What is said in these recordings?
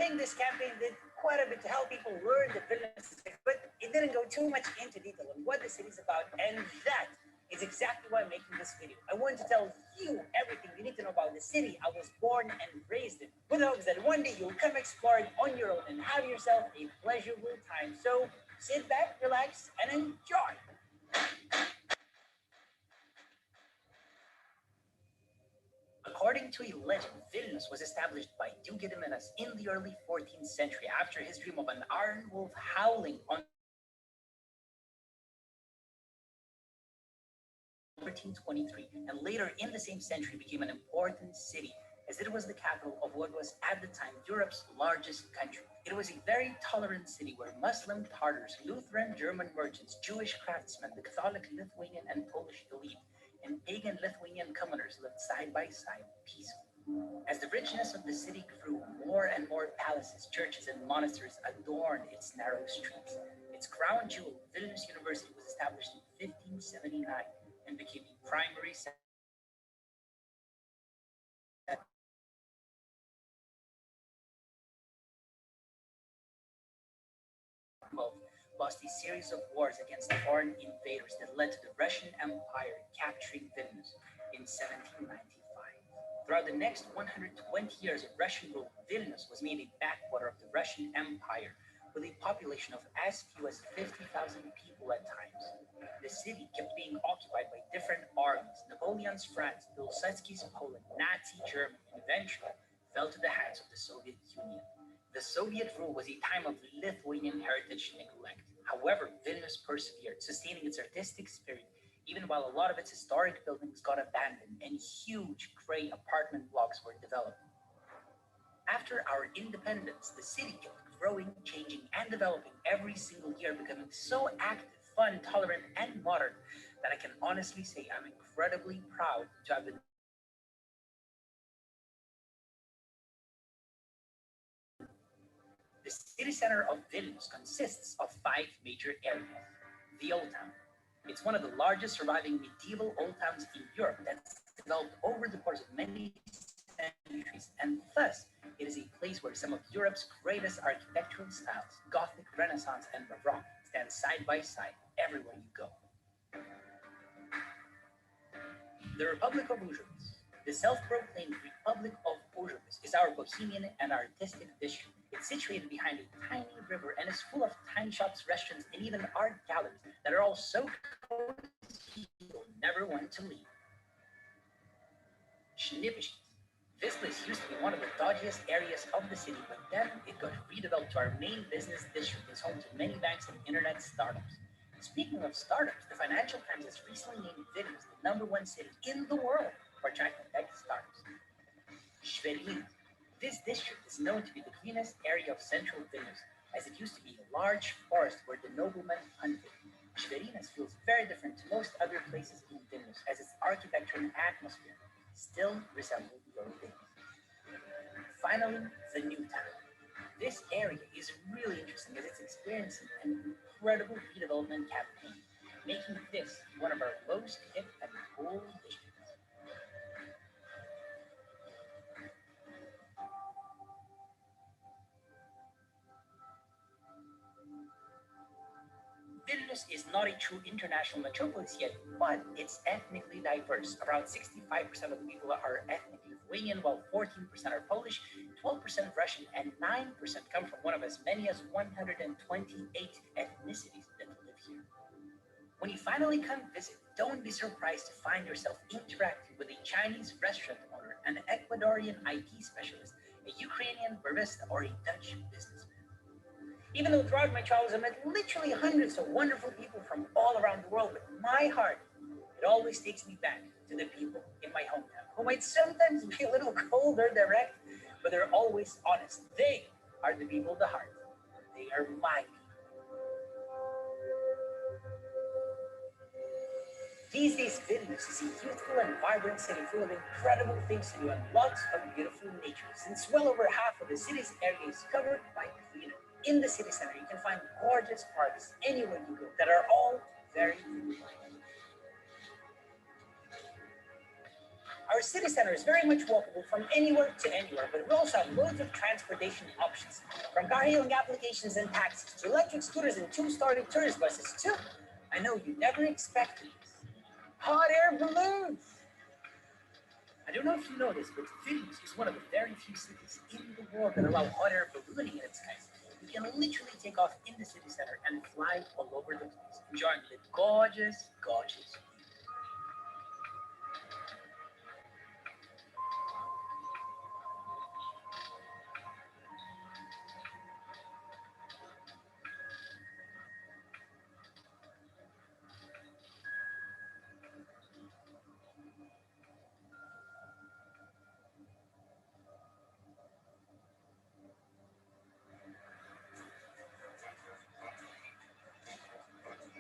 think this campaign did quite a bit to help people learn the Vilnius, but it didn't go too much into detail on what the city is about, and that is exactly why I'm making this video. I want to tell you everything you need to know about the city I was born and raised in, with hopes that one day you'll come explore it on your own and have yourself a pleasurable time. So sit back, relax, and enjoy. According to a legend, Vilnius was established by Duke Gediminas in the early 14th century after his dream of an iron wolf howling on 1323, and later in the same century became an important city as it was the capital of what was at the time Europe's largest country. It was a very tolerant city where Muslim Tartars, Lutheran German merchants, Jewish craftsmen, the Catholic Lithuanian and Polish elite, and pagan Lithuanian commoners lived side by side peacefully. As the richness of the city grew, more and more palaces, churches, and monasteries adorned its narrow streets. Its crown jewel, Vilnius University, was established in 1579 and became the primary center lost a series of wars against foreign invaders that led to the Russian Empire capturing Vilnius in 1795. Throughout the next 120 years of Russian rule, Vilnius was made a backwater of the Russian Empire, with a population of as few as 50,000 people at times. The city kept being occupied by different armies: Napoleon's France, Pilsudski's Poland, Nazi Germany, and eventually fell to the hands of the Soviet Union. The Soviet rule was a time of Lithuanian heritage neglect. However, Vilnius persevered, sustaining its artistic spirit, even while a lot of its historic buildings got abandoned and huge gray apartment blocks were developed. After our independence, the city kept growing, changing, and developing every single year, becoming so active, fun, tolerant, and modern that I can honestly say I'm incredibly proud to have been. The city center of Vilnius consists of 5 major areas. The Old Town. It's one of the largest surviving medieval old towns in Europe that's developed over the course of many centuries, and thus it is a place where some of Europe's greatest architectural styles, Gothic, Renaissance, and Baroque, stand side by side everywhere you go. The Republic of Užhobis. The self-proclaimed Republic of Užhobis is our bohemian and artistic district. It's situated behind a tiny river and is full of tiny shops, restaurants, and even art galleries that are all so cozy you'll never want to leave. Šnipiškės. This place used to be one of the dodgiest areas of the city, but then it got redeveloped to our main business district. It's home to many banks and internet startups. Speaking of startups, the Financial Times has recently named Vilnius the #1 city in the world for attracting tech startups. Žvėrynas. This district is known to be the greenest area of central Vilnius, as it used to be a large forest where the noblemen hunted. Žvėrynas feels very different to most other places in Vilnius, as its architecture and atmosphere still resemble the old days. Finally, the New Town. This area is really interesting as it's experiencing an incredible redevelopment campaign, making this one of our most hip and cool districts. Vilnius is not a true international metropolis yet, but it's ethnically diverse. Around 65% of the people are ethnic Lithuanian, while 14% are Polish, 12% Russian, and 9% come from one of as many as 128 ethnicities that live here. When you finally come visit, don't be surprised to find yourself interacting with a Chinese restaurant owner, an Ecuadorian IT specialist, a Ukrainian barista, or a Dutch businessman. Even though throughout my travels I met literally hundreds of wonderful people from all around the world, but my heart, it always takes me back to the people in my hometown, who might sometimes be a little cold or direct, but they're always honest. They are the people of the heart. They are my people. These days, Vilnius is a youthful and vibrant city full of incredible things to do and lots of beautiful nature, since well over half of the city's area is covered by greenery. In the city center, you can find gorgeous parks anywhere you go that are all very beautiful. Our city center is very much walkable from anywhere to anywhere, but we also have loads of transportation options, from car-hailing applications and taxis to electric scooters and two-story tourist buses too. I know you never expected this. Hot air balloons! I don't know if you know this, but Vilnius is one of the very few cities in the world that allow hot air ballooning in its skies. You can literally take off in the city center and fly all over the place, enjoying the gorgeous, gorgeous view.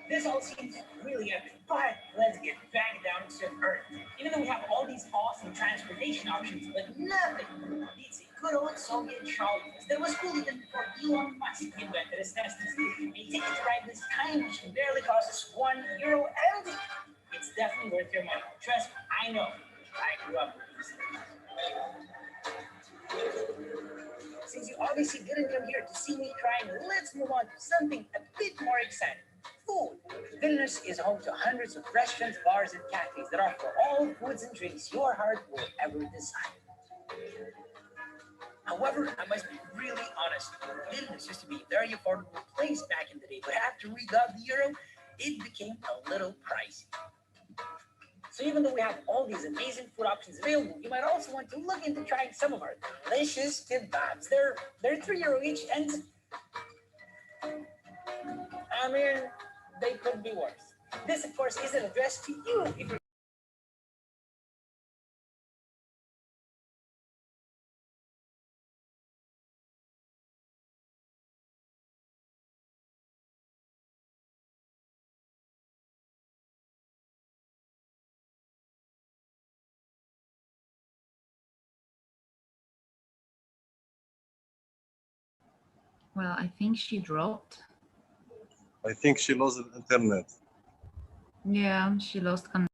This all seems really epic, but let's get back down to earth. Even though we have all these awesome transportation options, but nothing beats a good old Soviet trolley bus that was cool even before Elon Musk invented his Teslas. A ticket to ride this tiny machine barely costs €1, and it's definitely worth your money. Trust me, I know. I grew up with these things. Since you obviously didn't come here to see me crying, let's move on to something a bit more exciting. Food. Vilnius is home to hundreds of restaurants, bars, and cafes that offer all foods and drinks your heart will ever desire. However, I must be really honest. Vilnius used to be a very affordable place back in the day, but after we got the euro, it became a little pricey. So even though we have all these amazing food options available, you might also want to look into trying some of our delicious kebabs. They're €3 each, and I mean, they could be worse. This, of course, isn't addressed to you if you're Well, I think she dropped. I think she lost the internet. Yeah, she lost connection.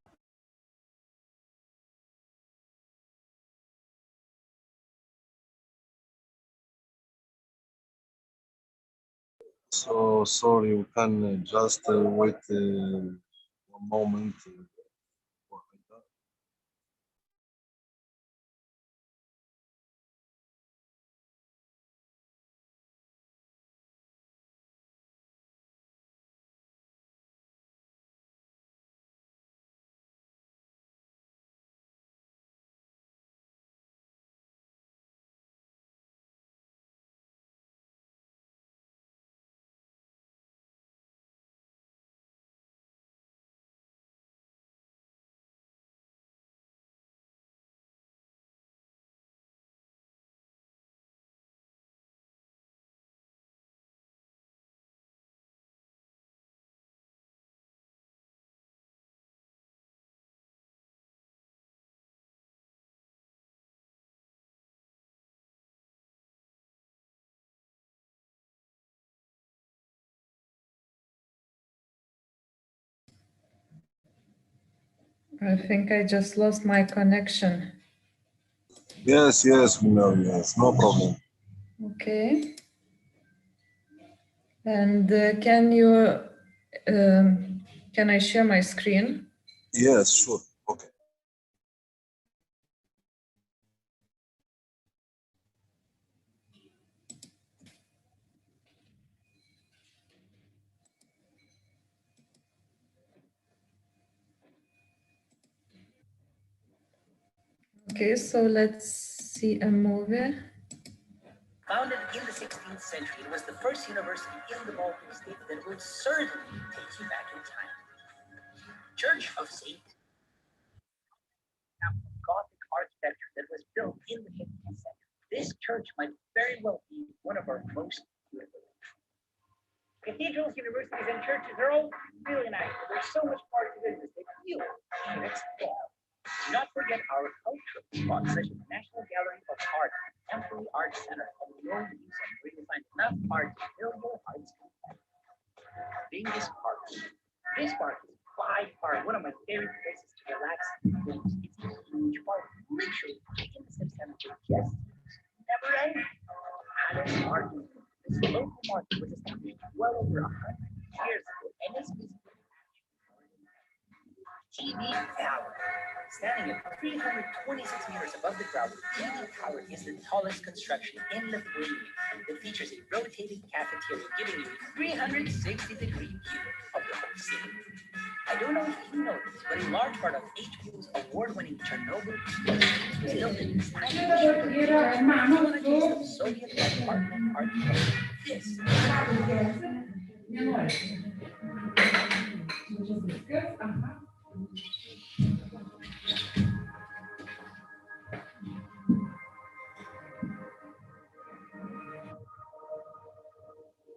So sorry, you can just wait one moment. For that. I think I just lost my connection. Yes, yes, we know, yes, no problem. Okay. And can I share my screen? Yes, sure. Okay. Okay, so let's see a movie. founded in the 16th century. It was the first university in the Baltic states that would certainly take you back in time. Church of St. Gothic architecture that was built in the 15th century. This church might very well be one of our most beautiful. Cathedrals, universities, and churches are all really nice, but there's so much more to this that you should explore. Do not forget our cultural spots such as the National Gallery of Art, Temporary Art Center, and the Rome Museum, where you find enough art to fill your heart's content. Bingus Park. This park is by far one of my favorite places to relax. It's a huge park market. This local market was established well over 100 years ago and is visible TD Tower. Standing at 326 meters above the ground, the TD Tower is the tallest construction in Lithuania. It features a rotating cafeteria giving you a 360-degree view of the whole city. I don't know if you know this, but a large part of HBO's award-winning Chernobyl was built in this tiny on a taste of Soviet-led apartment architecture. This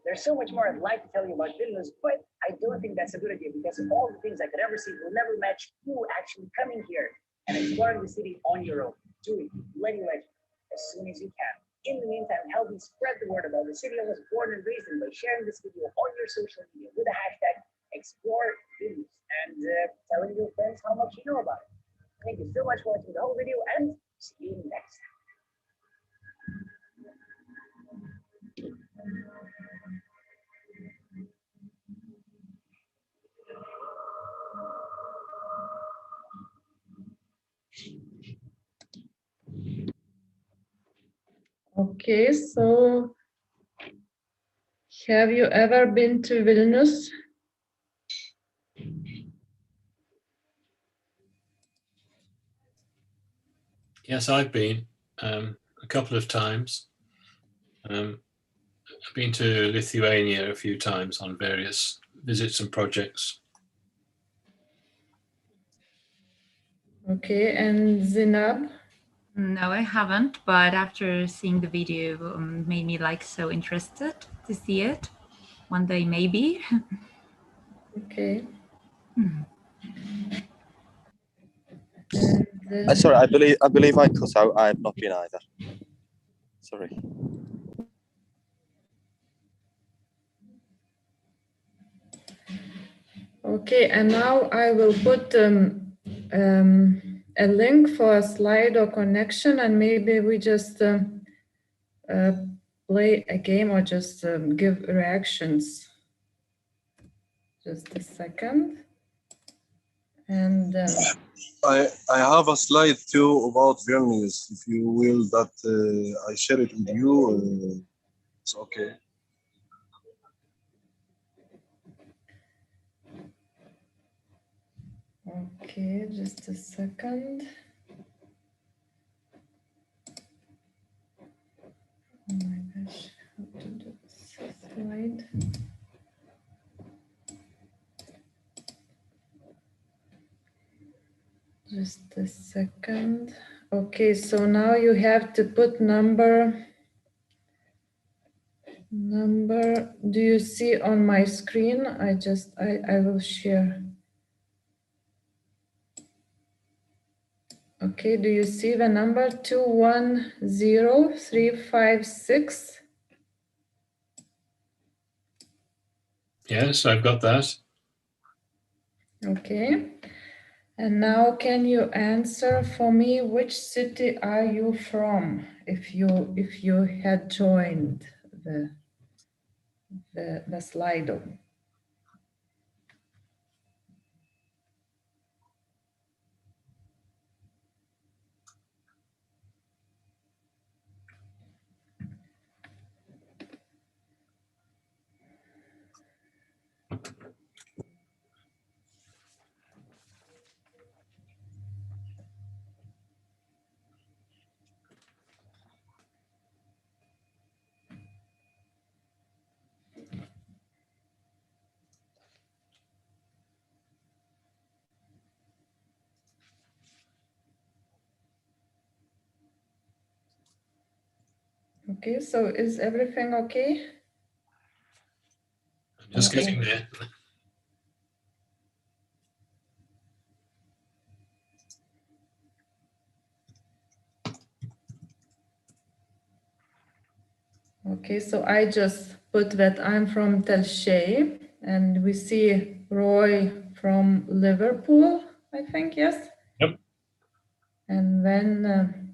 There's so much more I'd like to tell you about Vilnius, but I don't think that's a good idea because all the things I could ever see will never match you actually coming here and exploring the city on your own. Do it, let you as soon as you can. In the meantime, help me spread the word about the city I was born and raised in by sharing this video on your social media with the hashtag #ExploreVilnius and telling your friends how much you know about it. Thank you so much for watching the whole video and see you next time. Okay, so have you ever been to Vilnius? Yes, I've been a couple of times. I've been to Lithuania a few times on various visits and projects. Okay, and Zinab? No, I haven't, but after seeing the video, made me like so interested to see it one day, maybe. Okay. Hmm. And, Sorry, I believe I cut out. I have not been either. Sorry. okay, and now I will put a link for a Slido connection, and maybe we just play a game or just give reactions. Just a second. And I have a slide too about Vilnius. If you will, that I share it with you. It's okay. okay, just a second. Oh my gosh, how to do this slide? Just a second. Okay, so now you have to put number. Do you see on my screen? I will share. Okay, do you see the number 210356? Yes, I've got that. Okay. And now can you answer for me which city are you from if you had joined the Slido? Okay, so is everything okay? I'm just getting there. Okay, so I just put that I'm from Telšiai, and we see Roy from Liverpool, I think, yes? Yep. And then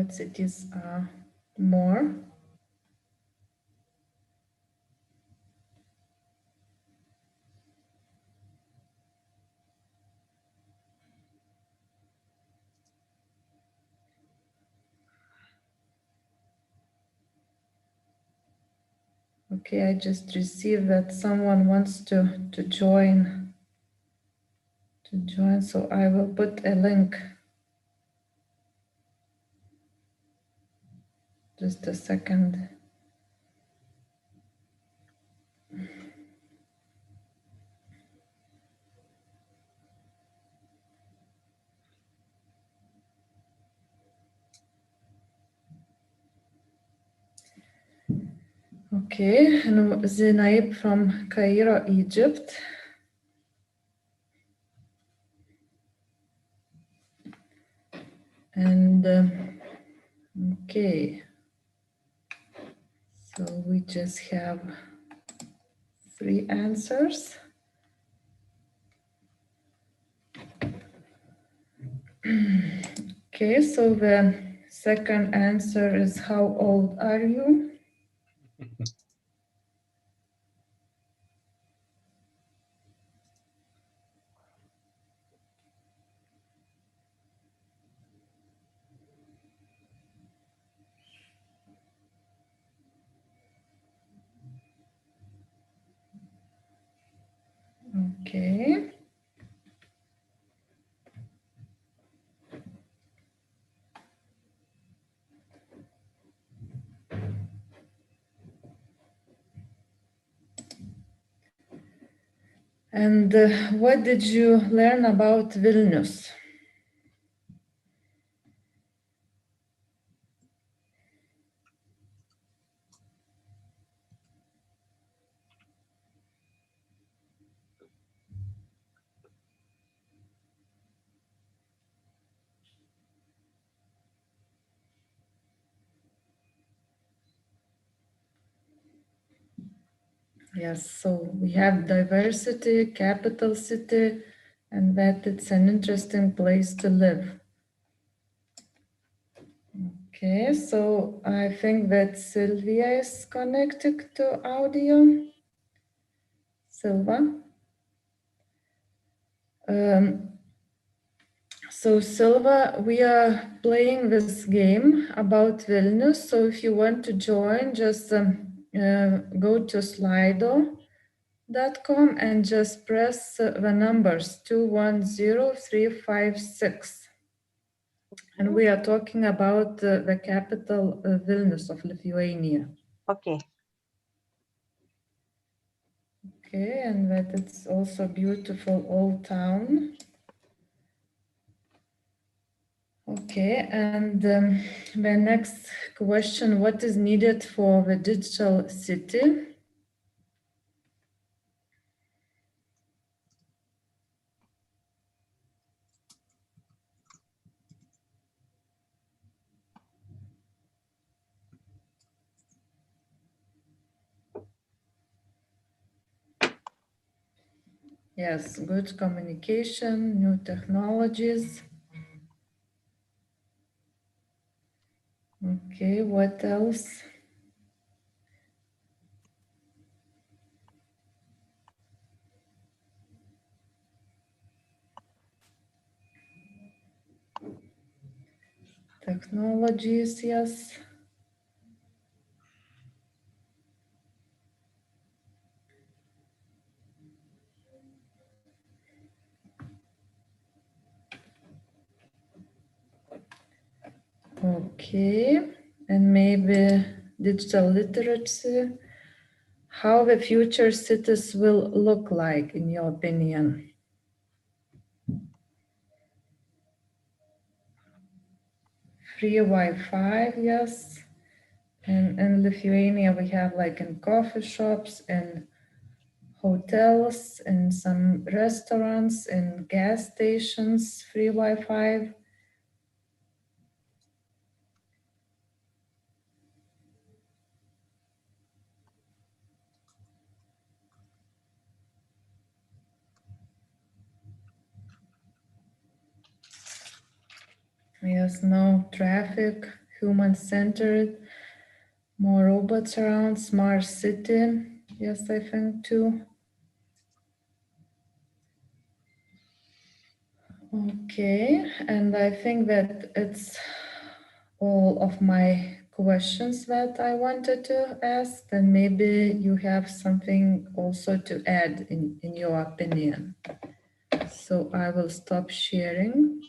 what cities are more? Okay, I just received that someone wants to join. So I will put a link. Just a second. Okay, and Zenaib from Cairo, Egypt. And okay, so we just have 3 answers. Okay, so the second answer is how old are you? Okay. And what did you learn about Vilnius? Yes, so we have diversity, capital city, and that it's an interesting place to live. Okay, so I think that Sylvia is connected to audio. Silva. So Silva, we are playing this game about Vilnius. So if you want to join, just go to slido.com and just press the numbers 210356. And we are talking about the capital Vilnius of Lithuania. Okay. Okay, and that it's also a beautiful old town. Okay, and the next question, what is needed for the digital city? Yes, good communication, new technologies. Okay, what else? Technologies, yes. Okay, and maybe digital literacy. How the future cities will look like, in your opinion? Free Wi-Fi, yes. And in Lithuania, we have like in coffee shops and hotels and some restaurants and gas stations, free Wi-Fi. Yes, no traffic, human-centered, more robots around, smart city. Yes, I think too. Okay, and I think that it's all of my questions that I wanted to ask. Then maybe you have something also to add in your opinion. So I will stop sharing.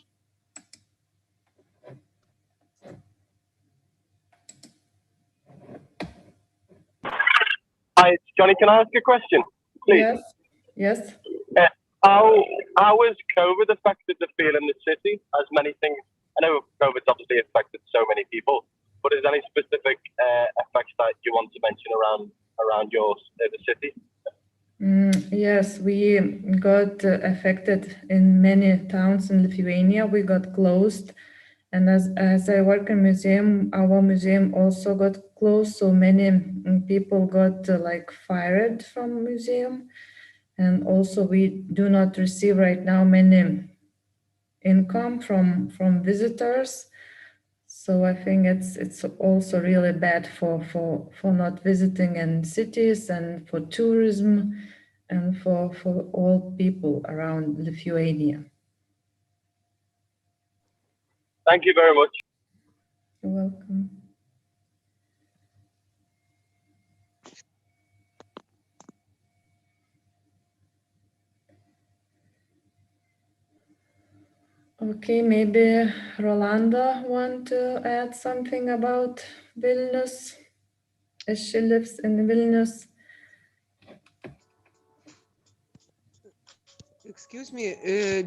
Hi, it's Johnny. Can I ask a question, please? Yes, yes. Uh, how how has COVID affected the feel in the city? As many things, I know COVID's obviously affected so many people, but is there any specific effects that you want to mention around your the city? Yes, we got affected in many towns in Lithuania. We got closed. And as I work in museum, our museum also got closed. So many people got like fired from museum. And also we do not receive right now many income from visitors. So I think it's also really bad for not visiting in cities and for tourism and for all people around Lithuania. Thank you very much. You're welcome. Okay, maybe Rolanda want to add something about Vilnius, as she lives in Vilnius. Excuse me,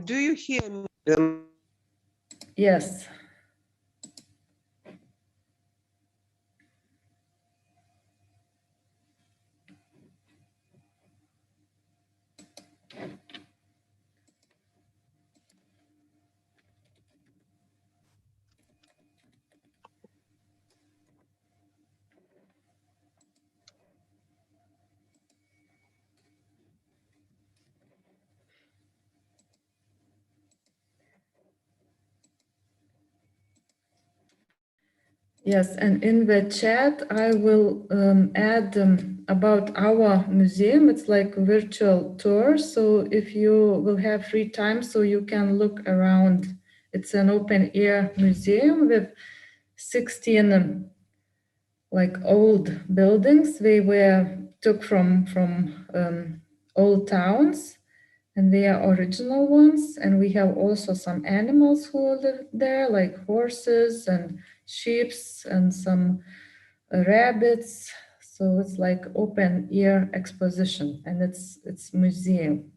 do you hear me? Yes. Yes, and in the chat, I will add about our museum. It's like a virtual tour. So if you will have free time, so you can look around. It's an open air museum with 16 like old buildings. They were took from old towns, and they are original ones. And we have also some animals who live there, like horses and sheep and some rabbits. So it's like open air exposition, and it's museum.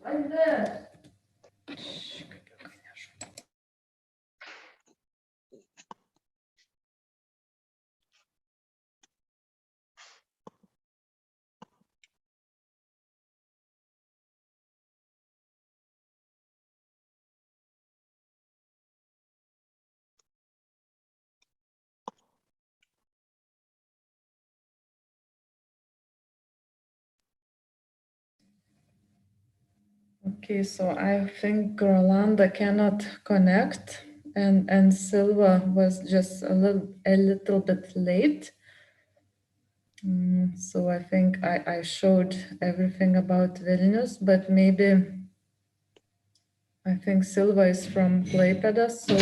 Like that. Okay, so I think Rolanda cannot connect, and Silva was just a little bit late. So I think I showed everything about Vilnius, but maybe I think Silva is from Klaipėda, so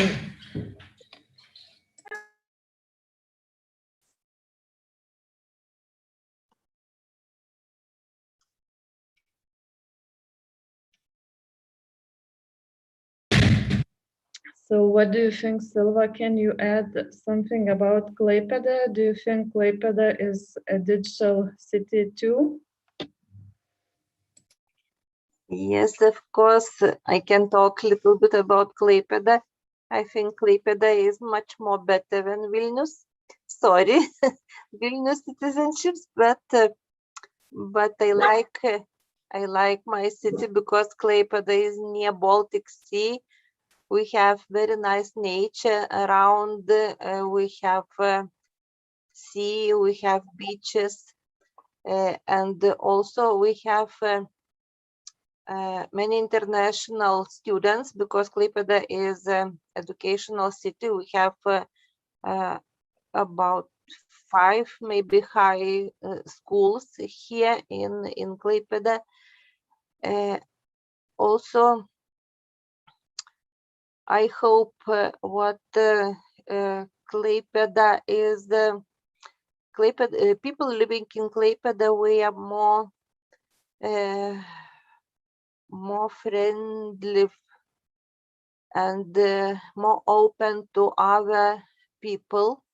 what do you think, Silva? Can you add something about Klaipėda? Do you think Klaipėda is a digital city too? Yes, of course, I can talk a little bit about Klaipėda. I think Klaipėda is much more better than Vilnius. Sorry, Vilnius citizenships, but I like my city because Klaipėda is near Baltic Sea. We have very nice nature around. We have sea, we have beaches, and also we have many international students because Klaipėda is an educational city. We have about 5 maybe high schools here in Klaipėda. Also, I hope what Klaipėda is people living in Klaipėda, we are more friendly and more open to other people.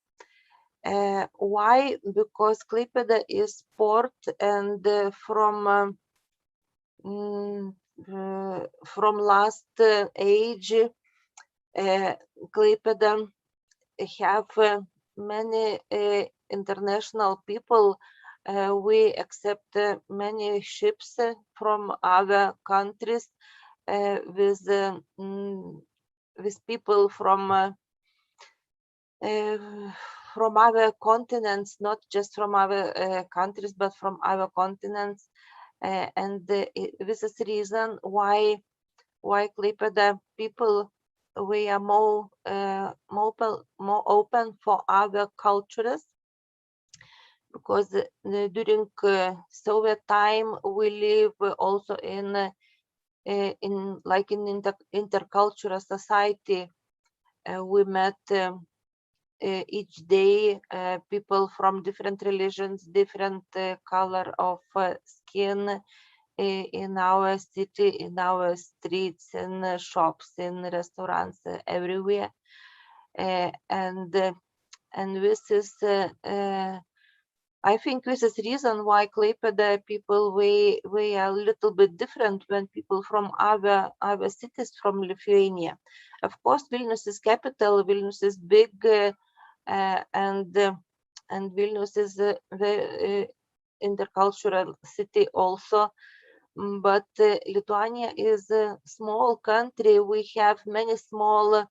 Why? Because Klaipėda is port, and from last age, Klaipėda have many international people. We accept many ships from other countries with people from other continents, not just from other countries, but from other continents. And this is the reason why Klaipėda people, we are more open for other cultures, because during Soviet time we live also in intercultural society. We met each day people from different religions, different color of skin in our city, in our streets, in shops, in restaurants, everywhere. And this is I think this is reason why Klaipėda people we are a little bit different when people from other cities from Lithuania. Of course, Vilnius is capital. Vilnius is big, and Vilnius is a very intercultural city also. But Lithuania is a small country. We have many small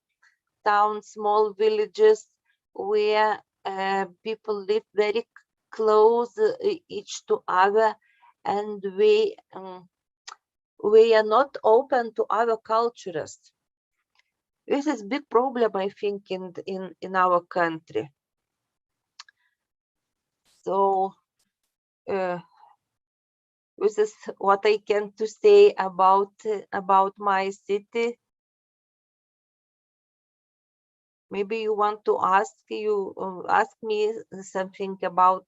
towns, small villages where people live very close each to other, and we are not open to other cultures. This is big problem, I think, in our country. So this is what I can to say about my city. Maybe you want to ask me something about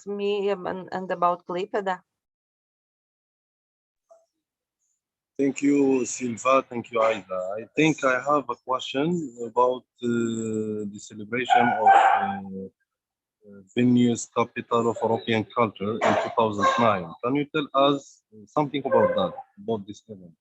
me and about Klaipėda. Thank you, Silva. Thank you, Aida. I think I have a question about the celebration of Vilnius Capital of European Culture in 2009. Can you tell us something about that, about this event?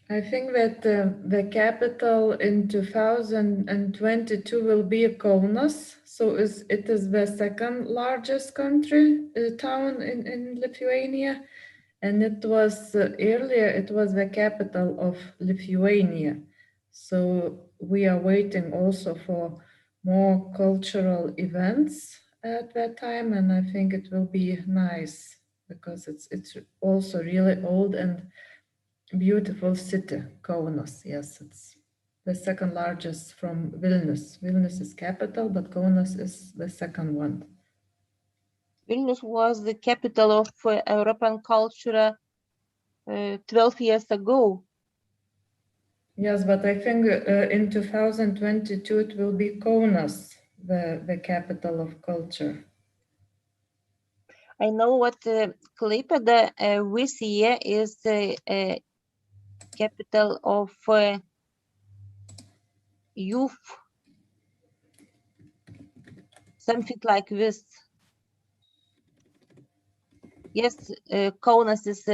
I think that the capital in 2022 will be Kaunas. So it is the second largest town in Lithuania. And it was earlier, it was the capital of Lithuania. So we are waiting also for more cultural events at that time. And I think it will be nice because it's also really old and beautiful city, Kaunas. Yes, it's the second largest from Vilnius. Vilnius is capital, but Kaunas is the second one. Vilnius was the capital of European culture 12 years ago. Yes, but I think in 2022 it will be Kaunas, the capital of culture. I know what Klaipėda this year is the capital of youth, something like this. Yes, Kaunas is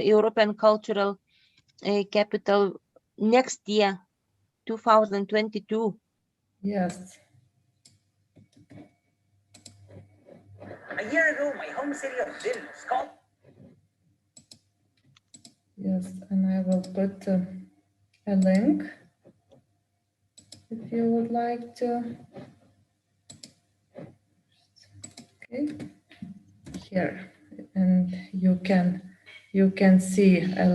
European cultural capital next year, 2022. Yes. A year ago, my home city of Vilnius called. Yes, and I will put a link if you would like to. Okay, here, and you can see a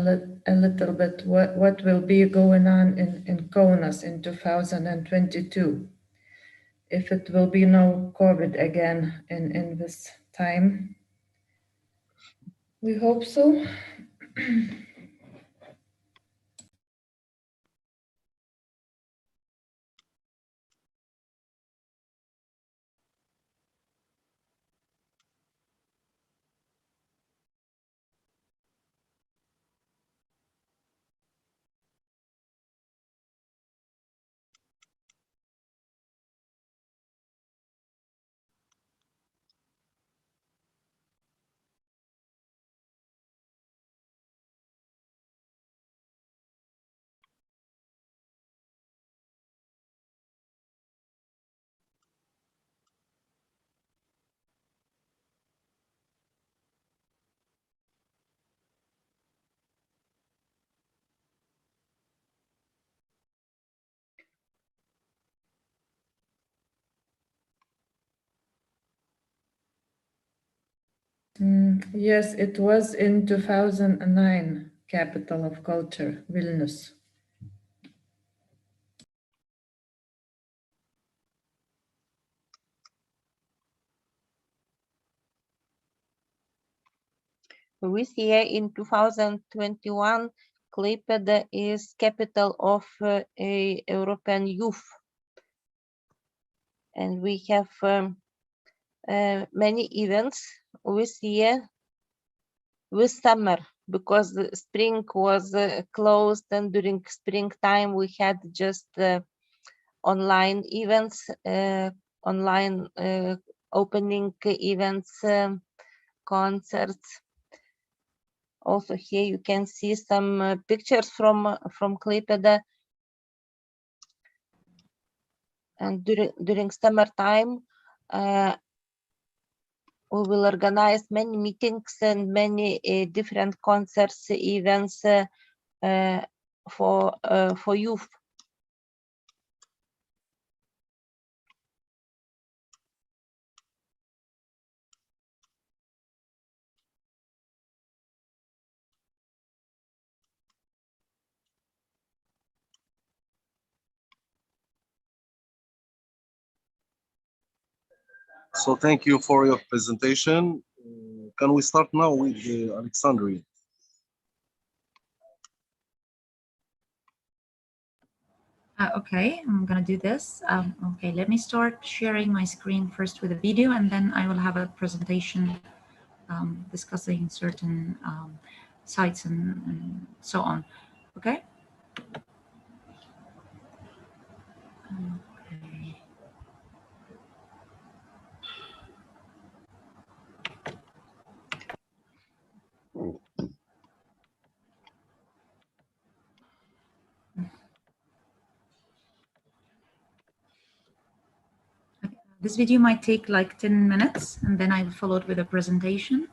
little bit what will be going on in Kaunas in 2022. If it will be no COVID again in this time. We hope so. Yes, it was in 2009, capital of culture, Vilnius. This year in 2021, Klaipėda is capital of a European youth. And we have many events this year, this summer, because the spring was closed, and during springtime we had just online events, online opening events, concerts. Also here you can see some pictures from Klaipėda. And during summertime, we will organize many meetings and many different concerts, events for youth. So thank you for your presentation. Can we start now with Alexandria? Okay, I'm gonna do this. Okay, let me start sharing my screen first with a video, and then I will have a presentation discussing certain sites and so on. Okay. Okay. This video might take like 10 minutes, and then I will follow it with a presentation.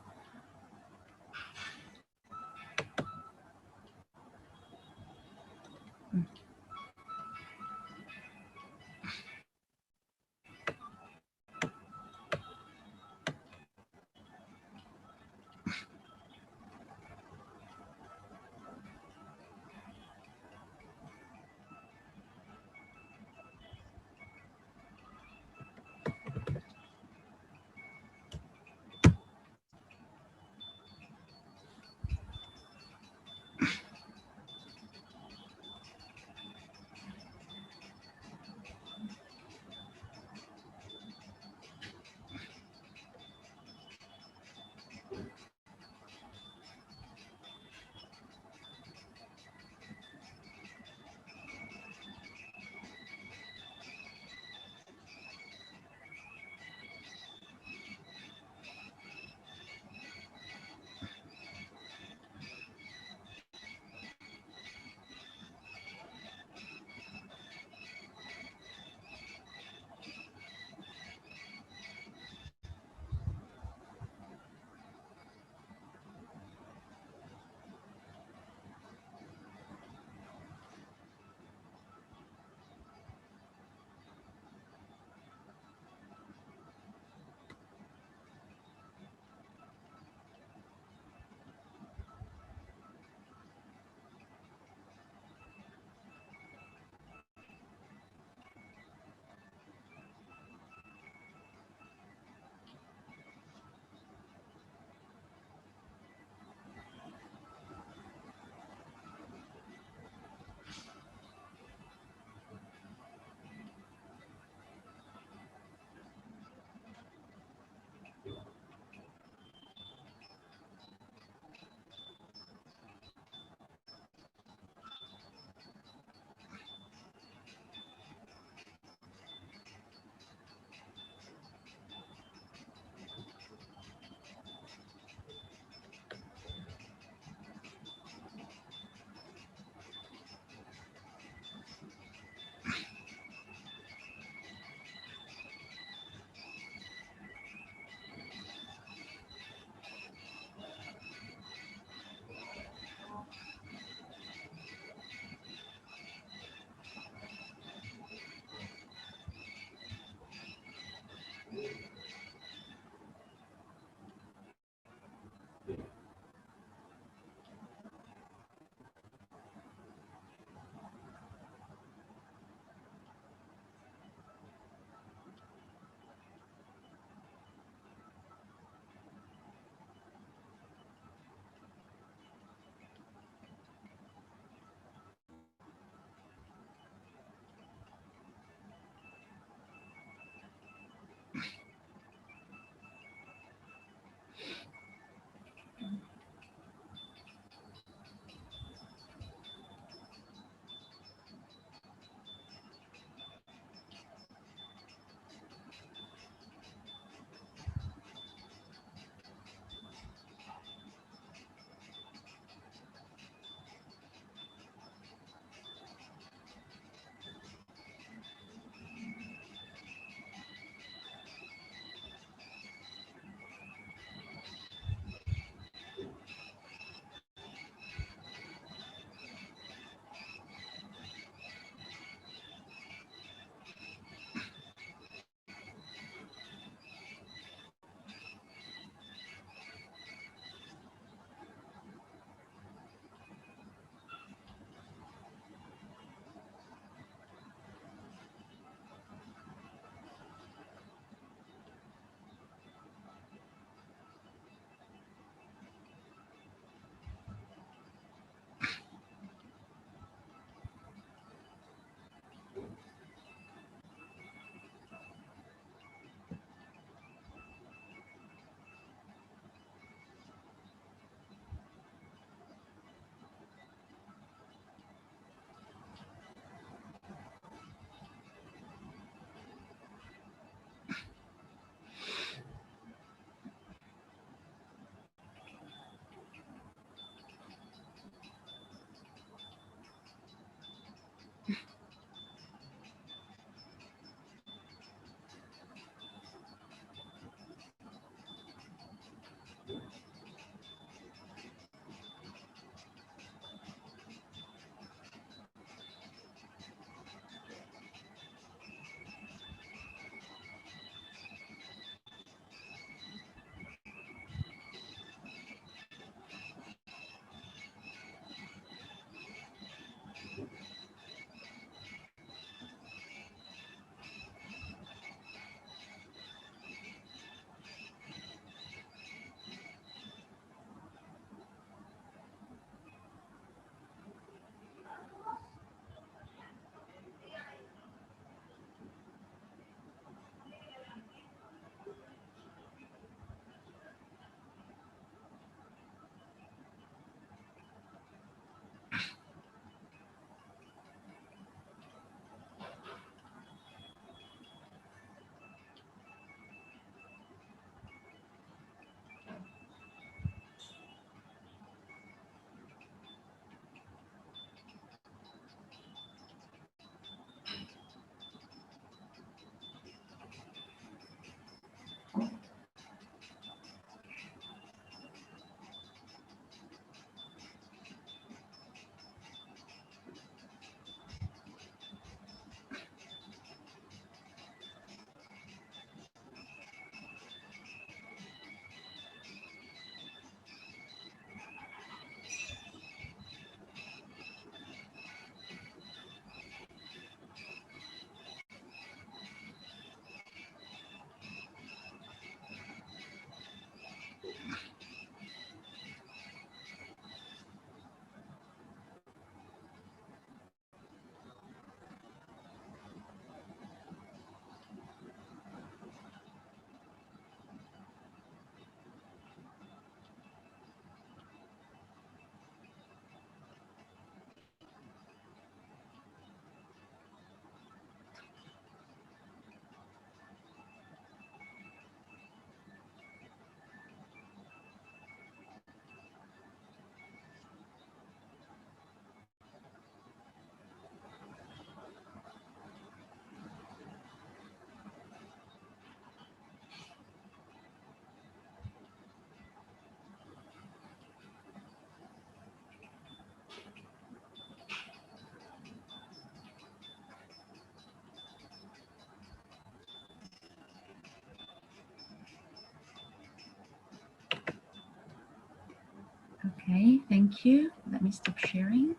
Okay, thank you. Let me stop sharing.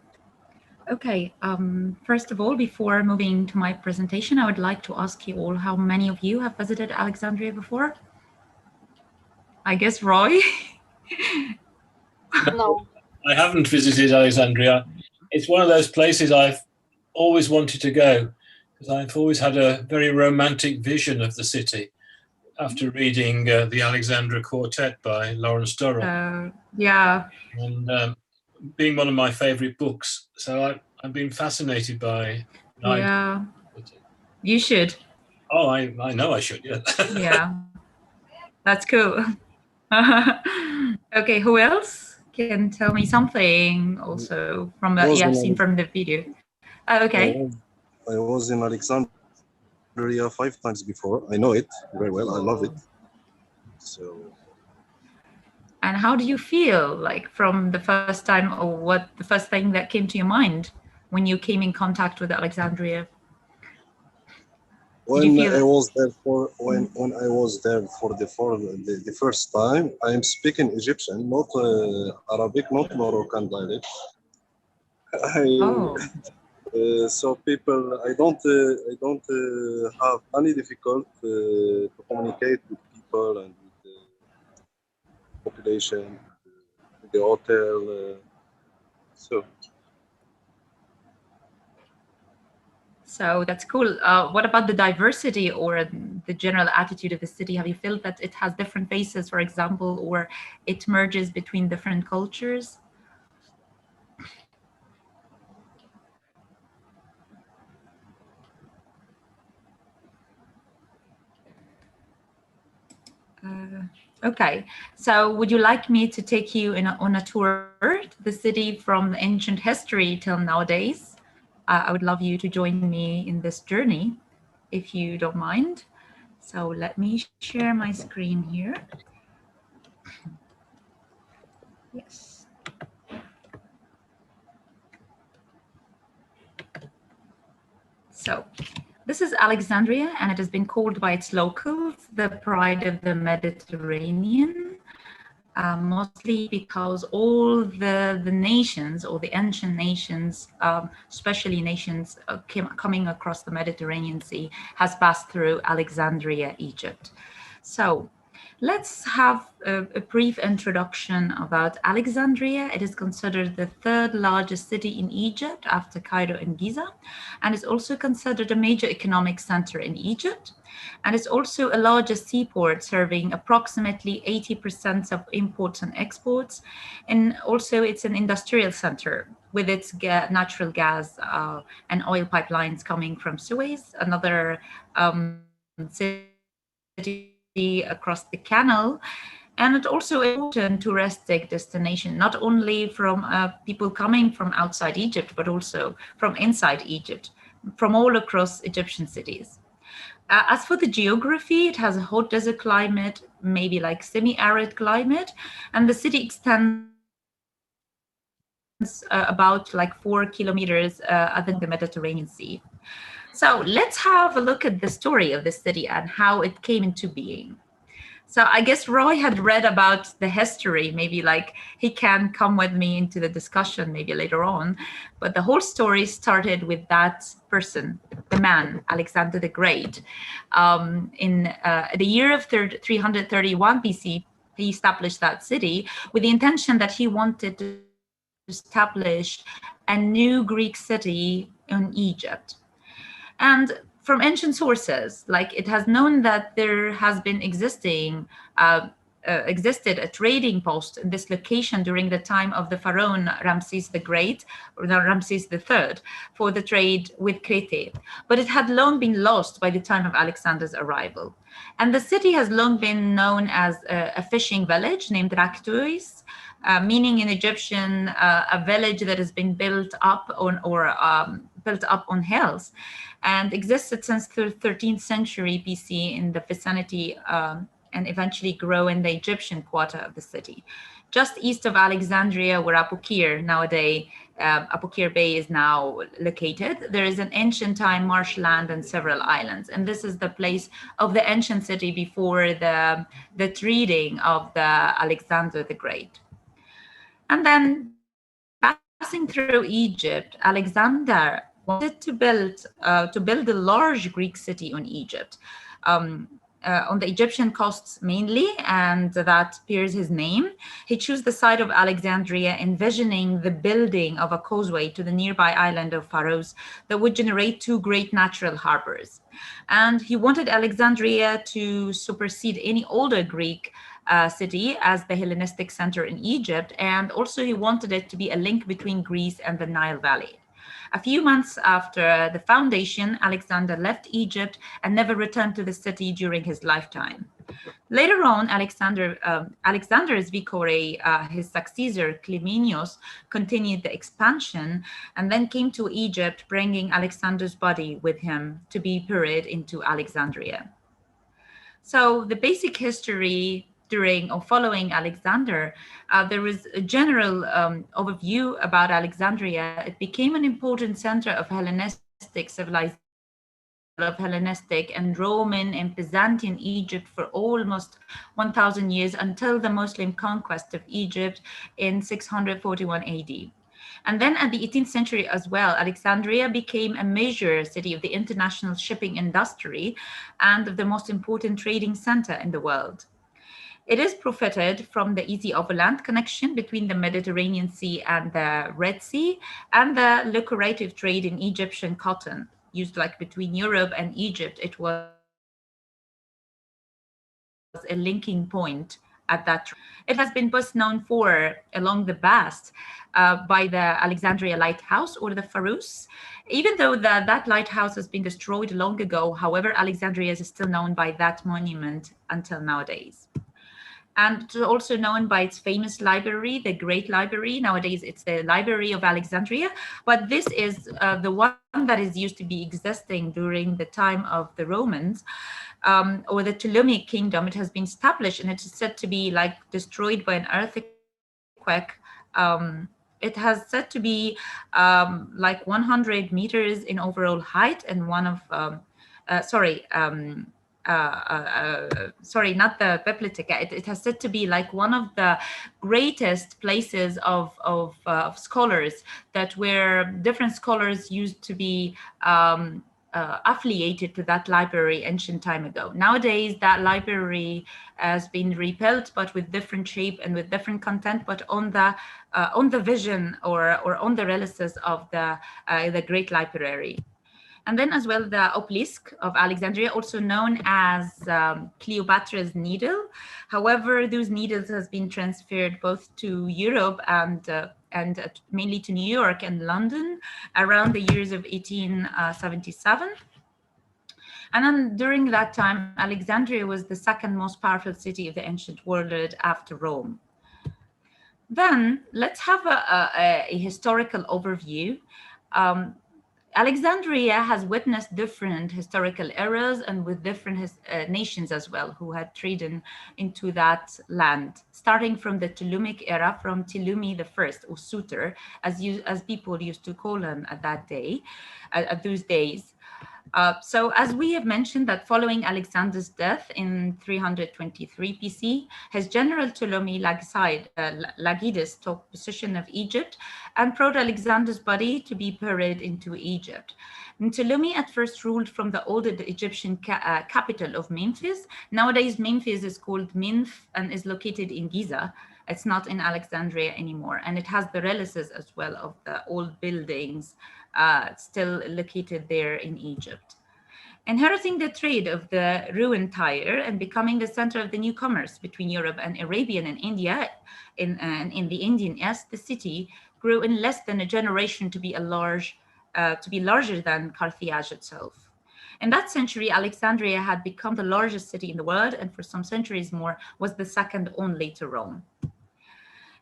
Okay, first of all, before moving to my presentation, I would like to ask you all how many of you have visited Alexandria before? I guess Roy? No. I haven't visited Alexandria. It's one of those places I've always wanted to go because I've always had a very romantic vision of the city after reading the Alexandra Quartet by Lawrence Durrell. Yeah. And being one of my favorite books. So I've been fascinated by Yeah. You should. Oh, I know I should, yeah. Yeah. That's cool. Okay, who else can tell me something also from what you have seen from the video? Okay. I was in Alexandria 5 times before. I know it very well. I love it. So. And how do you feel like from the first time, or what the first thing that came to your mind when you came in contact with Alexandria? When I was there when I was there for the first time, I am speaking Egyptian, not Arabic, not Moroccan dialect. So people, I don't have any difficult to communicate with people and with the population, the hotel. So that's cool. What about the diversity or the general attitude of the city? Have you felt that it has different faces, for example, or it merges between different cultures? Okay, so would you like me to take you on a tour to the city from ancient history till nowadays? I would love you to join me in this journey, if you don't mind. So let me share my screen here. Yes. So this is Alexandria, and it has been called by its locals the pride of the Mediterranean, mostly because all the nations, or the ancient nations, especially nations coming across the Mediterranean Sea, has passed through Alexandria, Egypt. So let's have a brief introduction about Alexandria. It is considered the third largest city in Egypt after Cairo and Giza, and is also considered a major economic center in Egypt. And it's also a largest seaport, serving approximately 80% of imports and exports. And also it's an industrial center with its natural gas and oil pipelines coming from Suez, another city across the canal. And it's also an important touristic destination, not only from people coming from outside Egypt, but also from inside Egypt, from all across Egyptian cities. As for the geography, it has a hot desert climate, maybe like semi-arid climate, and the city extends about like 4 kilometers other than the Mediterranean Sea. So let's have a look at the story of the city and how it came into being. So I guess Roy had read about the history, maybe like he can come with me into the discussion maybe later on. But the whole story started with that person, the man, Alexander the Great. In the year of 331 BC, he established that city with the intention that he wanted to establish a new Greek city in Egypt. And from ancient sources, like it has known that there has been existed a trading post in this location during the time of the pharaoh Ramses the Great, or Ramses III, for the trade with Crete. But it had long been lost by the time of Alexander's arrival. And the city has long been known as a fishing village named Raktois, meaning in Egyptian a village that has been built up on hills, and existed since the 13th century BC in the vicinity and eventually grow in the Egyptian quarter of the city. Just east of Alexandria, where Abukir nowadays, Abukir Bay is now located, there is an ancient time marshland and several islands. And this is the place of the ancient city before the treating of the Alexander the Great. And then passing through Egypt, Alexander wanted to build a large Greek city on Egypt, on the Egyptian coasts mainly, and that bears his name. He chose the site of Alexandria, envisioning the building of a causeway to the nearby island of Pharos that would generate 2 great natural harbors. And he wanted Alexandria to supersede any older Greek city as the Hellenistic center in Egypt, and also he wanted it to be a link between Greece and the Nile Valley. A few months after the foundation, Alexander left Egypt and never returned to the city during his lifetime. Later on, Alexander's vicary, his successor Cleinias, continued the expansion and then came to Egypt, bringing Alexander's body with him to be buried into Alexandria. So the basic history during or following Alexander, there was a general overview about Alexandria. It became an important center of Hellenistic civilization, of Hellenistic and Roman and Byzantine Egypt for almost 1,000 years until the Muslim conquest of Egypt in 641 AD. And then at the 18th century as well, Alexandria became a major city of the international shipping industry and of the most important trading center in the world. It is profited from the easy overland connection between the Mediterranean Sea and the Red Sea, and the lucrative trade in Egyptian cotton used like between Europe and Egypt. It was a linking point at that time. It has been best known for along the past by the Alexandria Lighthouse or the Pharos. Even though that lighthouse has been destroyed long ago, however, Alexandria is still known by that monument until nowadays. And it's also known by its famous library, the Great Library. Nowadays, it's the Library of Alexandria, but this is the one that is used to be existing during the time of the Romans or the Ptolemaic kingdom. It has been established and it is said to be like destroyed by an earthquake. It has said to be like 100 meters in overall height and one of, sorry, not the Bibliotheca. It has said to be like one of the greatest places of scholars, that where different scholars used to be affiliated to that library ancient time ago. Nowadays, that library has been rebuilt, but with different shape and with different content, but on the vision or on the relics of the Great Library. And then as well, the obelisk of Alexandria, also known as Cleopatra's Needle. However, those needles has been transferred both to Europe and mainly to New York and London around the years of 1877. And then during that time, Alexandria was the second most powerful city of the ancient world after Rome. Then let's have a historical overview. Alexandria has witnessed different historical eras and with different nations as well who had traded into that land, starting from the Ptolemaic era, from Ptolemy I, or Suter, as people used to call him at that day, at those days. So as we have mentioned, that following Alexander's death in 323 BC, his general Ptolemy Lagidas took possession of Egypt and brought Alexander's body to be buried into Egypt. And Ptolemy at first ruled from the old Egyptian capital of Memphis. Nowadays, Memphis is called Minf and is located in Giza. It's not in Alexandria anymore. And it has the relics as well of the old buildings still located there in Egypt. Inheriting the trade of the ruined Tyre and becoming the center of the new commerce between Europe and Arabian and India in the Indian East, the city grew in less than a generation to be larger than Carthage itself. In that century, Alexandria had become the largest city in the world, and for some centuries more was the second only to Rome.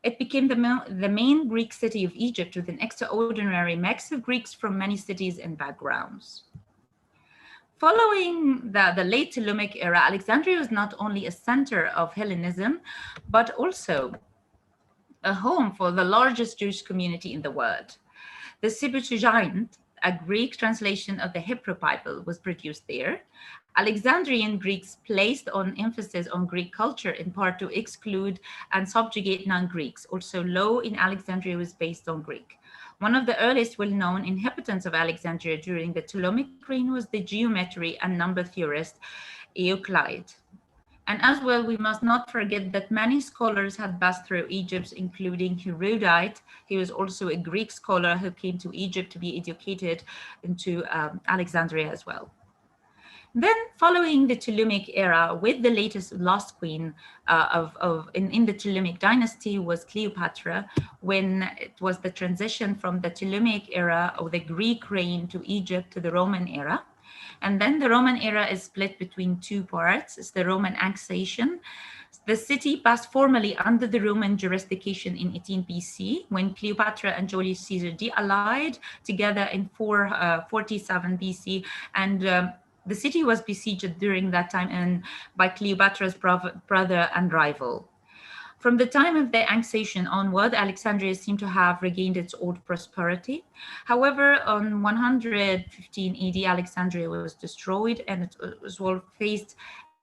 It became the main Greek city of Egypt with an extraordinary mix of Greeks from many cities and backgrounds. Following the late Ptolemaic era, Alexandria was not only a center of Hellenism, but also a home for the largest Jewish community in the world. The Septuagint a Greek translation of the Hebrew Bible was produced there. Alexandrian Greeks placed on emphasis on Greek culture in part to exclude and subjugate non-Greeks. Also, law in Alexandria was based on Greek. One of the earliest well-known inhabitants of Alexandria during the Ptolemaic reign was the geometry and number theorist Euclid. And as well, we must not forget that many scholars had passed through Egypt, including Herodite. He was also a Greek scholar who came to Egypt to be educated into Alexandria as well. Then, following the Ptolemaic era, with the last queen in the Ptolemaic dynasty was Cleopatra, when it was the transition from the Ptolemaic era of the Greek reign to Egypt to the Roman era. And then the Roman era is split between two parts. It's the Roman annexation. The city passed formally under the Roman jurisdiction in 18 BC, when Cleopatra and Julius Caesar de-allied together in 447 BC. And the city was besieged during that time and by Cleopatra's brother and rival. From the time of the annexation onward, Alexandria seemed to have regained its old prosperity. However, on 115 AD, Alexandria was destroyed, and it was faced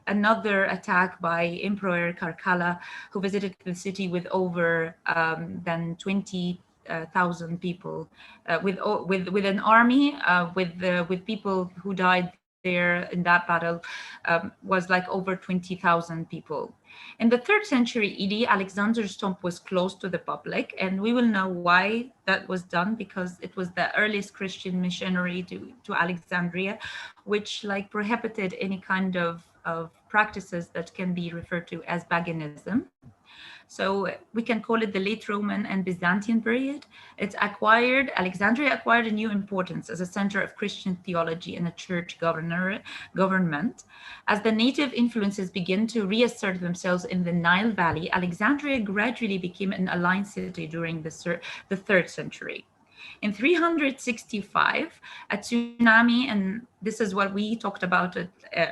another attack by Emperor Caracalla, who visited the city with over than 20,000 people, with an army, with people who died there in that battle, was like over 20,000 people. In the 3rd century AD, Alexander's tomb was closed to the public, and we will know why that was done, because it was the earliest Christian missionary to Alexandria, which like prohibited any kind of practices that can be referred to as paganism. So we can call it the late Roman and Byzantine period. Alexandria acquired a new importance as a center of Christian theology and a church government. As the native influences began to reassert themselves in the Nile Valley, Alexandria gradually became an aligned city during the 3rd century. In 365, a tsunami, and this is what we talked about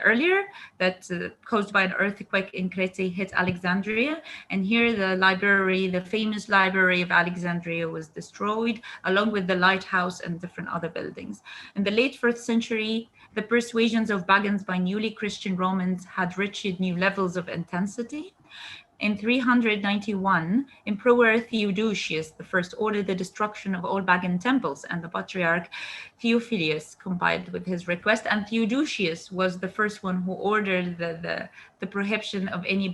earlier, that caused by an earthquake in Crete hit Alexandria. And here the famous library of Alexandria was destroyed, along with the lighthouse and different other buildings. In the late 1st century, the persuasions of pagans by newly Christian Romans had reached new levels of intensity. In 391, Emperor Theodosius I ordered the destruction of all pagan temples, and the Patriarch Theophilus complied with his request. And Theodosius was the first one who ordered the prohibition of any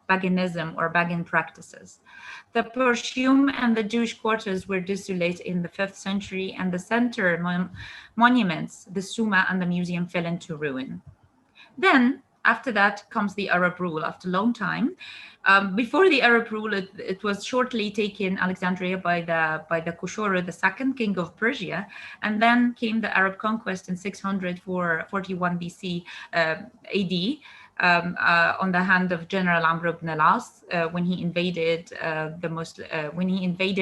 paganism or pagan practices. The Perseum and the Jewish quarters were desolate in the 5th century, and the center monuments, the Summa and the museum, fell into ruin. Then, after that comes the Arab rule after a long time. Before the Arab rule, it was shortly taken Alexandria by the Kushuru II, king of Persia, and then came the Arab conquest in 641 BC AD on the hand of General Amr ibn al-As when he invaded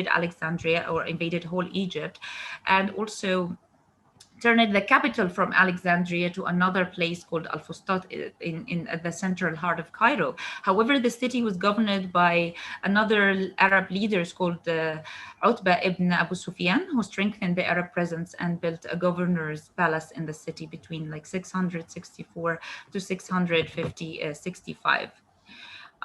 Alexandria, or invaded whole Egypt, and also turned the capital from Alexandria to another place called Al-Fustat in the central heart of Cairo. However, the city was governed by another Arab leaders called Utbah ibn Abu Sufyan, who strengthened the Arab presence and built a governor's palace in the city between like 664 to 665.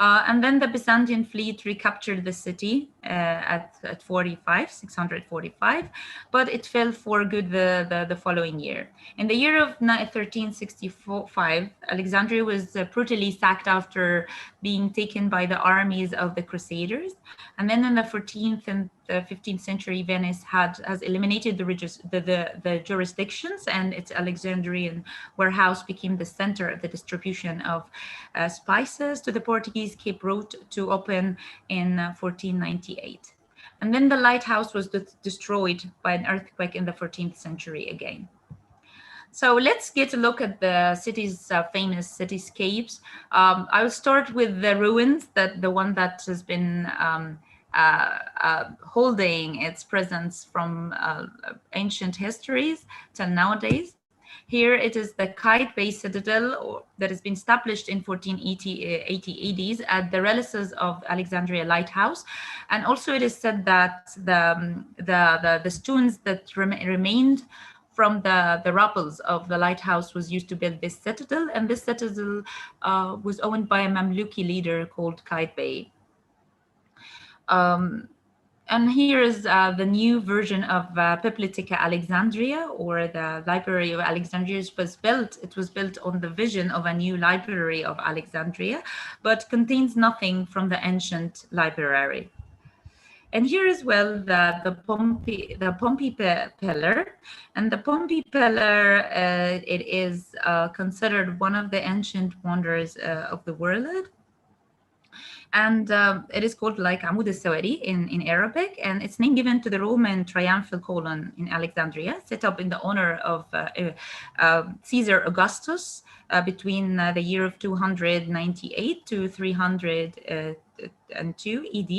And then the Byzantine fleet recaptured the city at 645, but it fell for good the following year. In the year of 1365, Alexandria was brutally sacked after being taken by the armies of the Crusaders. And then in the 14th and the 15th century, Venice has eliminated the jurisdictions, and its Alexandrian warehouse became the center of the distribution of spices to the Portuguese Cape Route, to open in 1498. And then the lighthouse was destroyed by an earthquake in the 14th century again. So let's get a look at the city's famous cityscapes. I will start with the ruins, the one that has been holding its presence from ancient histories till nowadays. Here it is the Qaitbay citadel that has been established in 1480 AD at the relics of Alexandria Lighthouse. And also it is said that the stones that remained from the rubbles of the lighthouse was used to build this citadel, and this citadel was owned by a Mamluki leader called Qaitbay. And here is the new version of Bibliotheca Alexandria, or the Library of Alexandria. It was built on the vision of a new library of Alexandria, but contains nothing from the ancient library. And here as well the Pompey pillar. And the Pompey pillar, it is considered one of the ancient wonders of the world. And it is called like Amud al-Sawari in Arabic, and it's name given to the Roman triumphal column in Alexandria, set up in the honor of Caesar Augustus between the year of 298 to 302 AD.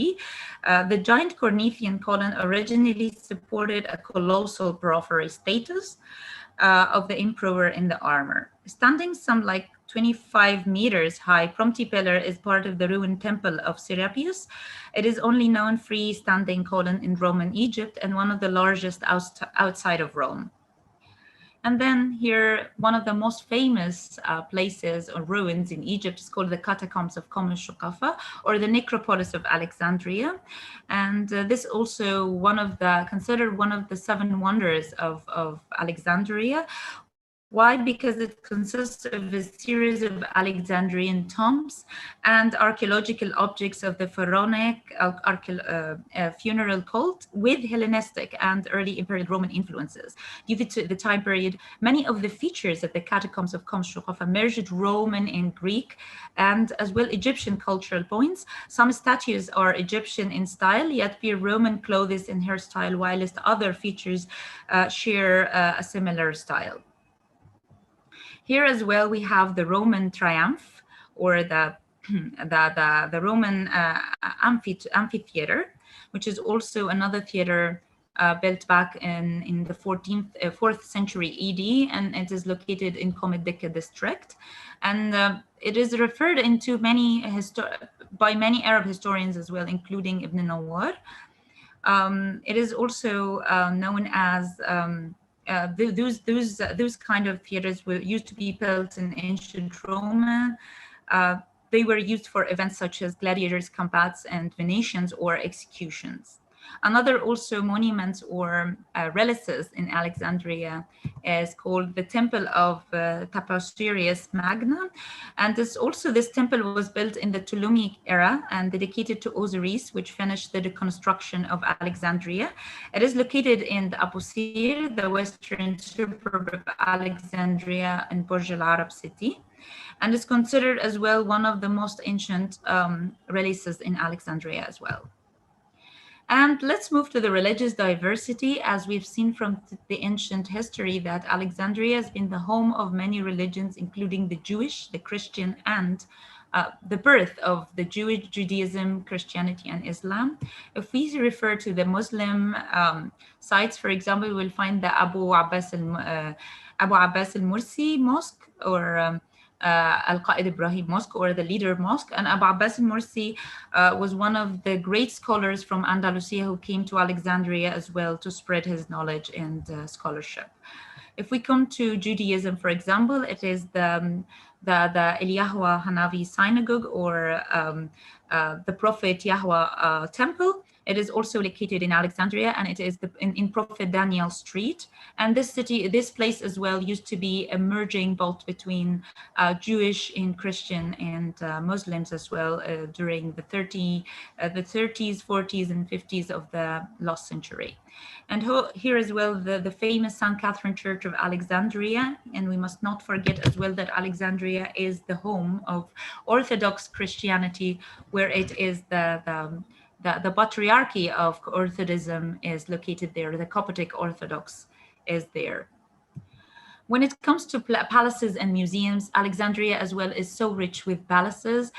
The giant Corinthian column originally supported a colossal porphyry status of the emperor in the armor. Standing some like 25 meters high, Pompey pillar is part of the ruined temple of Serapis. It is only known freestanding column in Roman Egypt and one of the largest outside of Rome. And then here, one of the most famous places or ruins in Egypt is called the Catacombs of Qom al-Shuqafa, or the Necropolis of Alexandria. And this also considered one of the 7 wonders of Alexandria. Why? Because it consists of a series of Alexandrian tombs and archaeological objects of the pharaonic funeral cult with Hellenistic and early Imperial Roman influences. Due to the time period, many of the features of the Catacombs of Qom al-Shuqafa merged Roman and Greek and as well Egyptian cultural points. Some statues are Egyptian in style, yet wear Roman clothes and hairstyle, whilst other features share a similar style. Here as well, we have the Roman triumph, or the Roman amphitheater, which is also another theater built back in the 4th century AD, and it is located in Qom al-Dikka district. And it is referred into by many Arab historians as well, including Ibn Nawar. It is also known as those kind of theaters used to be built in ancient Rome. They were used for events such as gladiators, combats, and venations or executions. Another also monument or relics in Alexandria is called the Temple of Taposiris Magna. And this temple was built in the Ptolemaic era and dedicated to Osiris, which finished the reconstruction of Alexandria. It is located in the Abusir, the western suburb of Alexandria in Burj Al Arab city, and is considered as well one of the most ancient relics in Alexandria as well. And let's move to the religious diversity. As we've seen from the ancient history that Alexandria has been the home of many religions, including the Jewish, the Christian, and the birth of the Judaism, Christianity, and Islam. If we refer to the Muslim sites, for example, we'll find the Abu Abbas al-Mursi Mosque, or Al-Qaid Ibrahim Mosque, or the Leader Mosque. And Abu Abbas al-Mursi was one of the great scholars from Andalusia who came to Alexandria as well to spread his knowledge and scholarship. If we come to Judaism, for example, it is the Eliyahu Hanavi Synagogue, or the Prophet Yahweh Temple. It is also located in Alexandria, and it is in Prophet Daniel Street. And this place as well used to be a merging both between Jewish and Christian and Muslims as well during the 30s, 40s, and 50s of the last century. And here as well, the famous St. Catherine Church of Alexandria. And we must not forget as well that Alexandria is the home of Orthodox Christianity, where it is the Patriarchy of Orthodoxism is located there. The Coptic Orthodox is there. When it comes to palaces and museums, Alexandria as well is so rich with palaces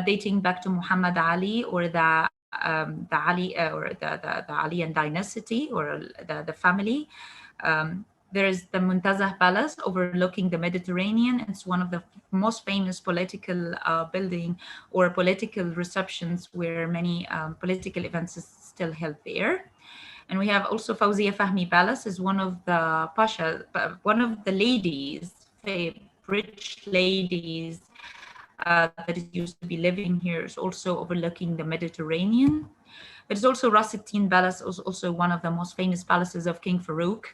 dating back to Muhammad Ali, or the Ali or the Alian dynasty, or the family. There's the Muntazah Palace overlooking the Mediterranean. It's one of the most famous political building or political receptions where many political events is still held there. And we have also Fawziya Fahmi Palace, is one of the one of the ladies, rich ladies that is used to be living here, is also overlooking the Mediterranean. There's also Ras al-Tin Palace, also one of the most famous palaces of King Farouk,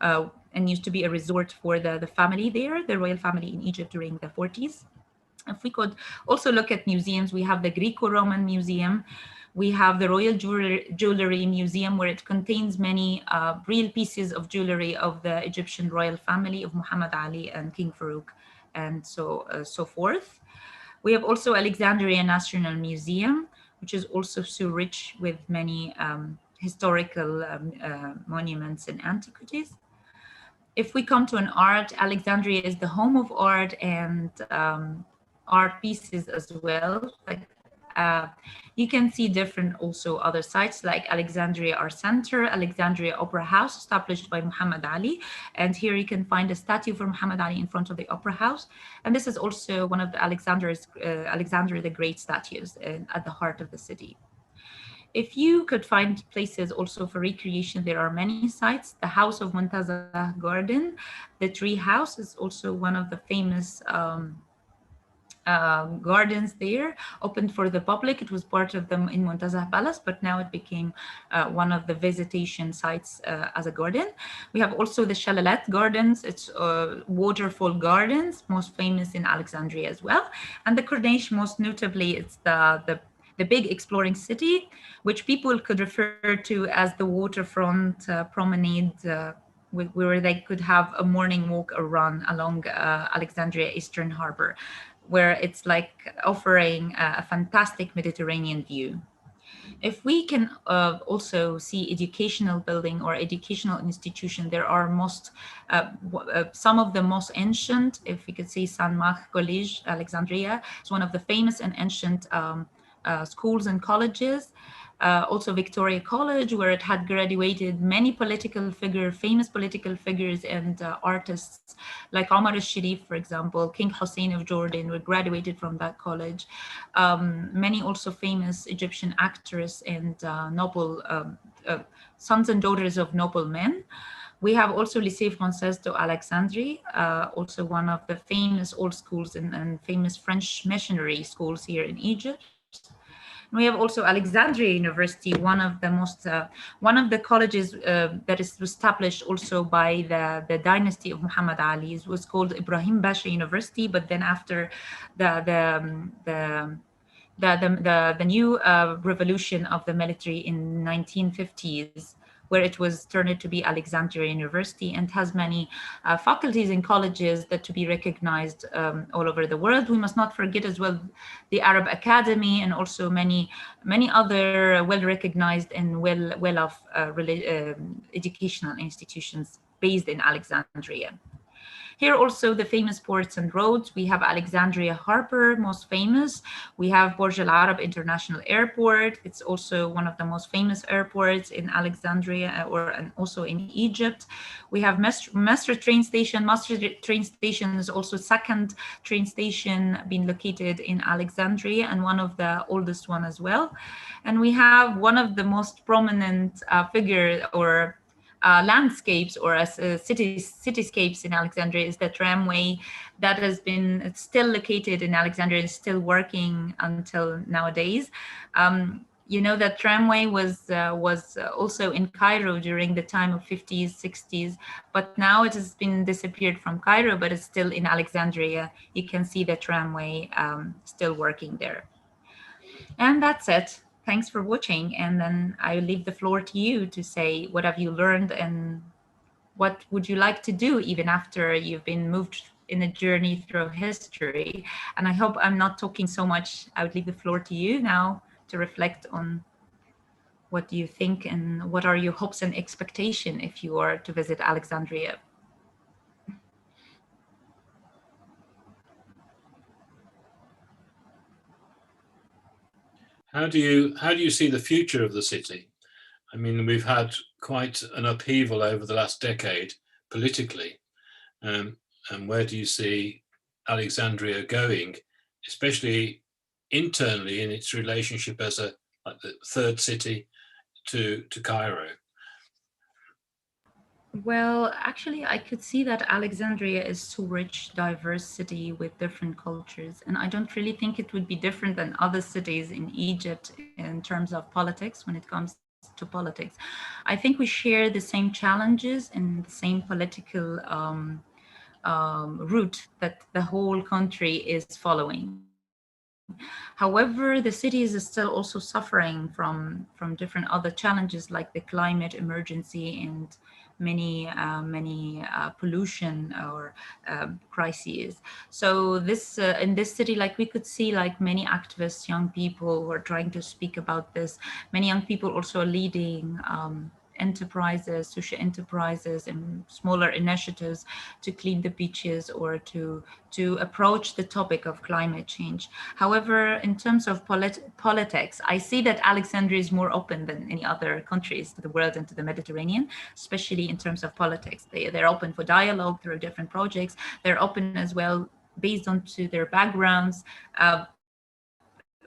and used to be a resort for the family there, the royal family in Egypt during the 40s. If we could also look at museums, we have the Greco-Roman Museum. We have the Royal Jewelry Museum, where it contains many real pieces of jewelry of the Egyptian royal family of Muhammad Ali and King Farouk, and so forth. We have also Alexandria National Museum, which is also so rich with many historical monuments and antiquities. If we come to an art, Alexandria is the home of art and art pieces as well. You can see different also other sites like Alexandria Art Center, Alexandria Opera House, established by Muhammad Ali. And here you can find a statue for Muhammad Ali in front of the Opera House. And this is also one of the Alexander the Great statues at the heart of the city. If you could find places also for recreation, there are many sites. The House of Muntazah Garden, the Tree House, is also one of the famous gardens there, opened for the public. It was part of them in Muntazah Palace, but now it became one of the visitation sites as a garden. We have also the Shalalat Gardens. It's waterfall gardens, most famous in Alexandria as well. And the Corniche, most notably, it's the big exploring city, which people could refer to as the waterfront promenade, where they could have a morning walk or run along Alexandria Eastern Harbor, where it's like offering a fantastic Mediterranean view. If we can also see educational building or educational institution, there are some of the most ancient. If we could say Saint Mark College, Alexandria, it's one of the famous and ancient schools and colleges. Also Victoria College, where it had graduated many famous political figures and artists like Omar al-Sharif, for example, King Hussein of Jordan were graduated from that college. Many also famous Egyptian actors and noble sons and daughters of noble men. We have also Lycée Français d'Alexandrie, also one of the famous old schools and famous French missionary schools here in Egypt. We have also Alexandria University, one of the colleges that is established also by the dynasty of Muhammad Ali. It was called Ibrahim Pasha University, but then after the new revolution of the military in 1950s, where it was turned to be Alexandria University, and has many faculties and colleges that to be recognized all over the world. We must not forget as well the Arab Academy and also many other well-recognized and well-off educational institutions based in Alexandria. Here also the famous ports and roads. We have Alexandria Harbor, most famous. We have Burj Al Arab International Airport. It's also one of the most famous airports in Alexandria and also in Egypt. We have Masr train station. Masr train station is also second train station being located in Alexandria and one of the oldest one as well. And we have one of the most prominent figure or landscapes or cityscapes in Alexandria is the tramway that has been still located in Alexandria, is still working until nowadays. You know that tramway was also in Cairo during the time of 50s, 60s, but now it has been disappeared from Cairo, but it's still in Alexandria. You can see the tramway still working there. And that's it. Thanks for watching, and then I leave the floor to you to say what have you learned and what would you like to do even after you've been moved in a journey through history. And I hope I'm not talking so much. I would leave the floor to you now to reflect on what do you think and what are your hopes and expectations if you are to visit Alexandria. How do you see the future of the city? I mean, we've had quite an upheaval over the last decade, politically, and where do you see Alexandria going, especially internally in its relationship as a like the third city to Cairo? Well, actually, I could see that Alexandria is so rich, diverse city with different cultures. And I don't really think it would be different than other cities in Egypt in terms of politics when it comes to politics. I think we share the same challenges and the same political route that the whole country is following. However, the city is still also suffering from different other challenges like the climate emergency and many pollution or crises. So this in this city, like we could see like many activists, young people who are trying to speak about this. Many young people also are leading enterprises, social enterprises and smaller initiatives to clean the beaches or to approach the topic of climate change. However, in terms of politics, I see that Alexandria is more open than any other countries to the world and to the Mediterranean, especially in terms of politics. They're open for dialogue through different projects. They're open as well based on to their backgrounds.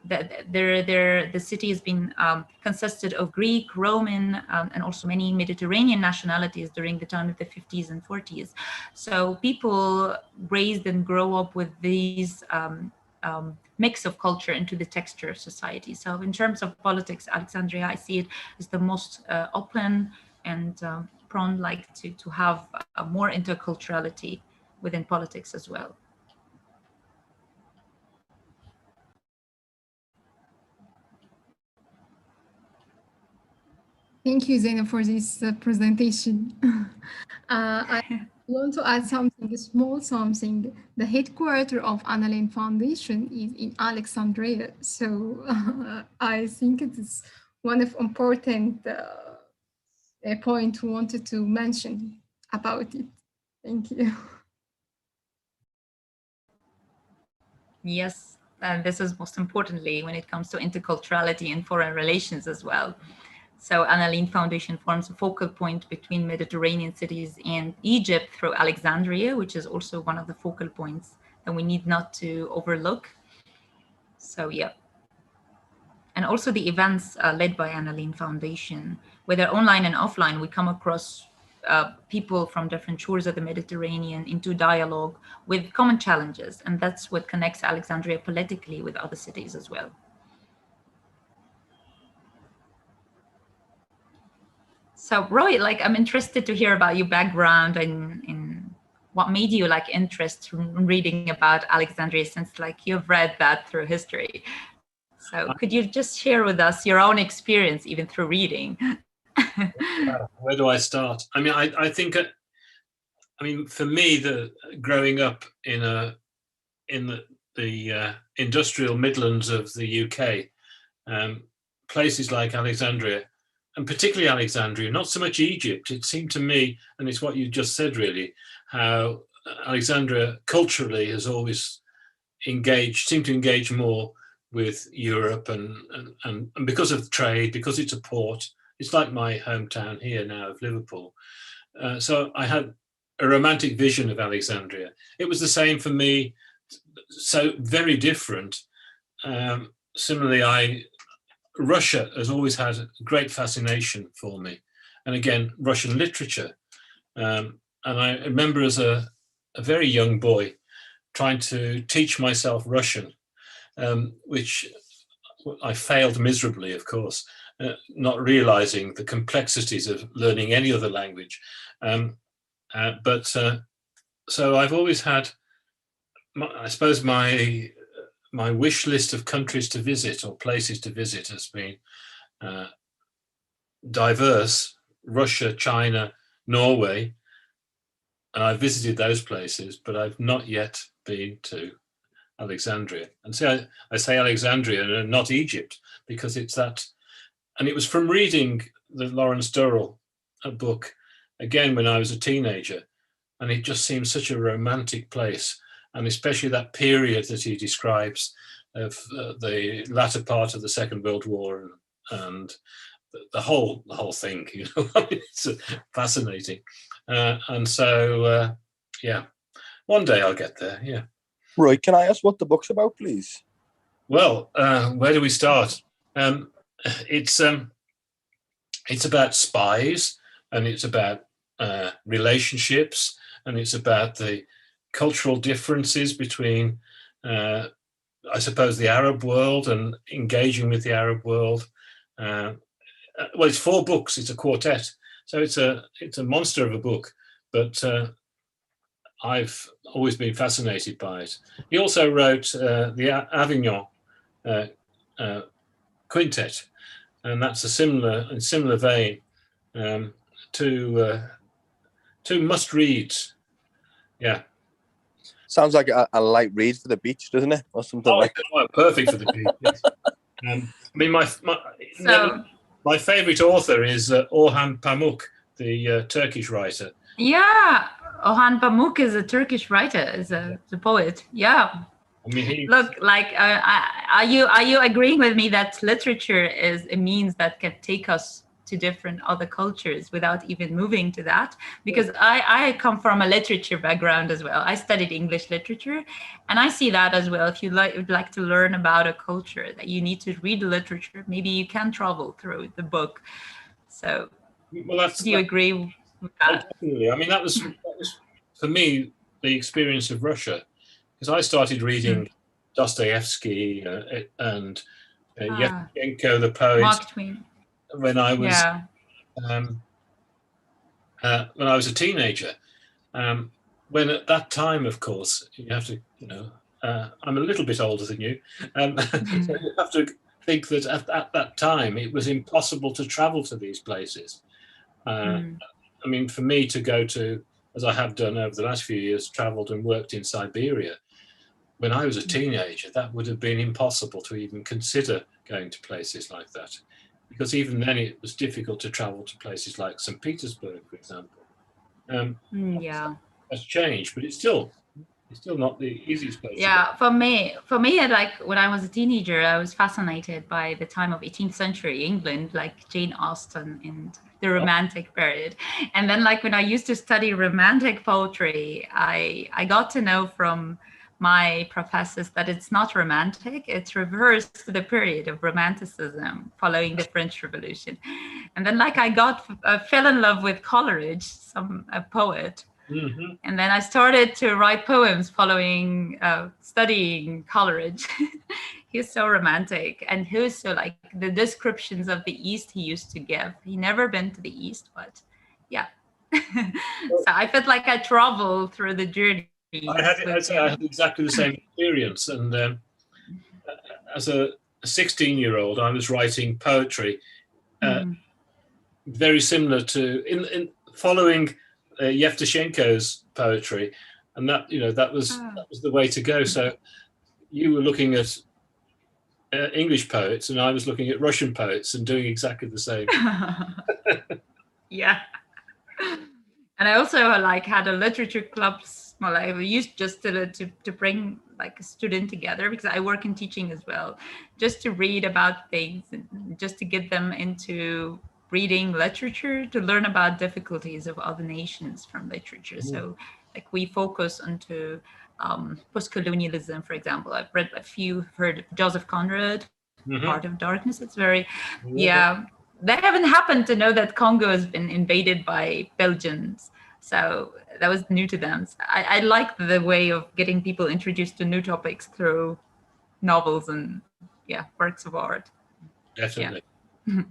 The city has been consisted of Greek, Roman, and also many Mediterranean nationalities during the time of the 50s and 40s. So people raised and grow up with these mix of culture into the texture of society. So in terms of politics, Alexandria, I see it as the most open and prone like to have more interculturality within politics as well. Thank you, Zainab, for this presentation. I want to add something, a small something. The headquarters of Anna Lane Foundation is in Alexandria. So I think it is one of important point we wanted to mention about it. Thank you. Yes, and this is most importantly when it comes to interculturality and foreign relations as well. So Anna Lane Foundation forms a focal point between Mediterranean cities and Egypt through Alexandria, which is also one of the focal points that we need not to overlook. So yeah. And also the events led by Anna Lane Foundation, whether online and offline, we come across people from different shores of the Mediterranean into dialogue with common challenges. And that's what connects Alexandria politically with other cities as well. So Roy, like I'm interested to hear about your background and in what made you like interest in reading about Alexandria, since like you've read that through history. So could you just share with us your own experience even through reading? Where do I start? I mean, I think, I mean, for me, growing up in the industrial Midlands of the UK, places like Alexandria, and particularly Alexandria, not so much Egypt, it seemed to me, and it's what you just said really, how Alexandria culturally has always seemed to engage more with Europe and because of trade, because it's a port, it's like my hometown here now of Liverpool. So I had a romantic vision of Alexandria. It was the same for me, so very different. Similarly, Russia has always had a great fascination for me. And again, Russian literature. And I remember as a very young boy trying to teach myself Russian, which I failed miserably, of course, not realizing the complexities of learning any other language. So I've always had, I suppose my wish list of countries to visit or places to visit has been diverse: Russia, China, Norway. And I've visited those places, but I've not yet been to Alexandria. And so I say Alexandria and not Egypt, because it's that. And it was from reading the Lawrence Durrell book, again, when I was a teenager, and it just seemed such a romantic place. And especially that period that he describes of the latter part of the Second World War and the whole thing, you know, it's fascinating. And so, yeah, one day I'll get there. Yeah. Roy, can I ask what the book's about, please? Well, where do we start? It's about spies, and it's about relationships, and it's about the cultural differences between, I suppose, the Arab world and engaging with the Arab world. Well, it's 4 books. It's a quartet, so it's a monster of a book. But I've always been fascinated by it. He also wrote the Avignon quintet, and that's a similar vein. Two must-reads. Yeah. Sounds like a light read for the beach, doesn't it? Or something like that. Perfect for the beach. Yes. I mean, my favorite author is Orhan Pamuk, the Turkish writer. Yeah, Orhan Pamuk is a Turkish writer, is a poet. Yeah. I mean, look, like, are you agreeing with me that literature is a means that can take us to different other cultures without even moving to that? Because I come from a literature background as well. I studied English literature, and I see that as well. If you would like to learn about a culture, that you need to read the literature. Maybe you can travel through the book. So, well, do you agree with that? Definitely. I mean, that was for me the experience of Russia. Because I started reading Dostoevsky and Yevtushenko, the poet, Mark Twain, when I was a teenager. When at that time, of course, you have to, I'm a little bit older than you, so you have to think that at that time it was impossible to travel to these places. I mean, for me to go to, as I have done over the last few years, traveled and worked in Siberia. When I was a teenager, that would have been impossible to even consider going to places like that, because even then it was difficult to travel to places like St. Petersburg, for example. Yeah, that's changed, but it's still not the easiest place. Yeah, for me, like when I was a teenager, I was fascinated by the time of 18th century England, like Jane Austen and the Romantic period. And then, like when I used to study Romantic poetry, I got to know from my professors that it's not romantic, it's reversed to the period of Romanticism following the French Revolution. And then, like, I fell in love with Coleridge, a poet. Mm-hmm. And then I started to write poems following studying Coleridge. He's so romantic, and who's so, like, the descriptions of the East he used to give. He never been to the East, but yeah. So I felt like I traveled through the journey. I had exactly the same experience, and as a 16-year-old, I was writing poetry, very similar to in following Yevtushenko's poetry, and that was the way to go. So you were looking at English poets, and I was looking at Russian poets, and doing exactly the same. Yeah. And I also had a literature club. Well, I used just to bring like a student together, because I work in teaching as well, just to read about things and just to get them into reading literature, to learn about difficulties of other nations from literature. So like we focus onto post-colonialism, for example. I've read a few, heard of Joseph Conrad, Heart of Darkness. It's very, they haven't happened to know that Congo has been invaded by Belgians. So that was new to them. So I like the way of getting people introduced to new topics through novels and works of art. Definitely. Yeah.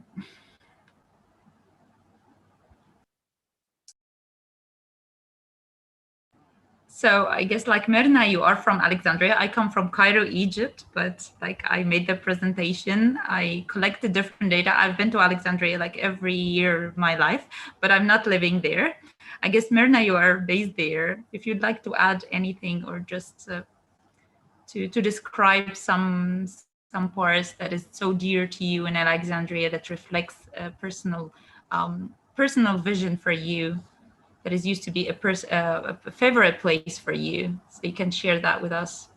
So I guess, like Myrna, you are from Alexandria. I come from Cairo, Egypt, but like I made the presentation. I collected different data. I've been to Alexandria like every year of my life, but I'm not living there. I guess, Myrna, you are based there. If you'd like to add anything, or just to describe some parts that is so dear to you in Alexandria, that reflects a personal vision for you, that is used to be a favorite place for you. So you can share that with us.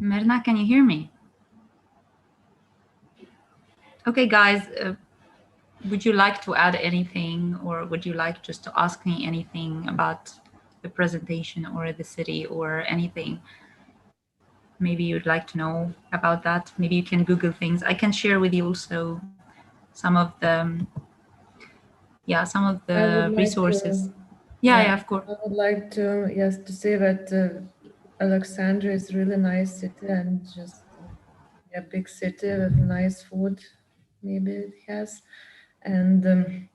Mirna, can you hear me? Okay, guys, would you like to add anything, or would you like just to ask me anything about the presentation or the city or anything? Maybe you'd like to know about that. Maybe you can Google things. I can share with you also some of the, some of the resources. Yeah, of course. I would like to, yes, to say that Alexandria is really nice city and just a big city with nice food, maybe it has. And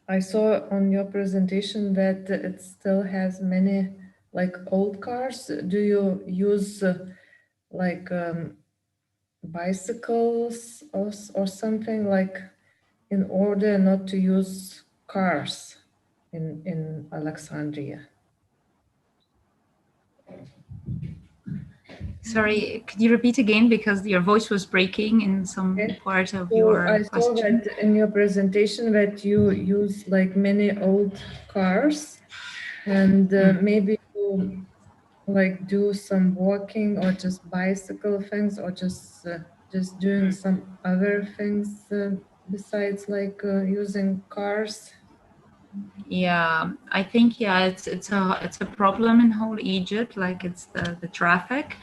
I saw on your presentation that it still has many like old cars. Do you use like bicycles or something like in order not to use cars in Alexandria? Sorry, could you repeat again, because your voice was breaking in some part of your I saw question. that in your presentation that you use like many old cars, and maybe you like do some walking or just bicycle things, or just doing some other things besides like using cars. Yeah, I think it's a problem in whole Egypt, like it's the traffic.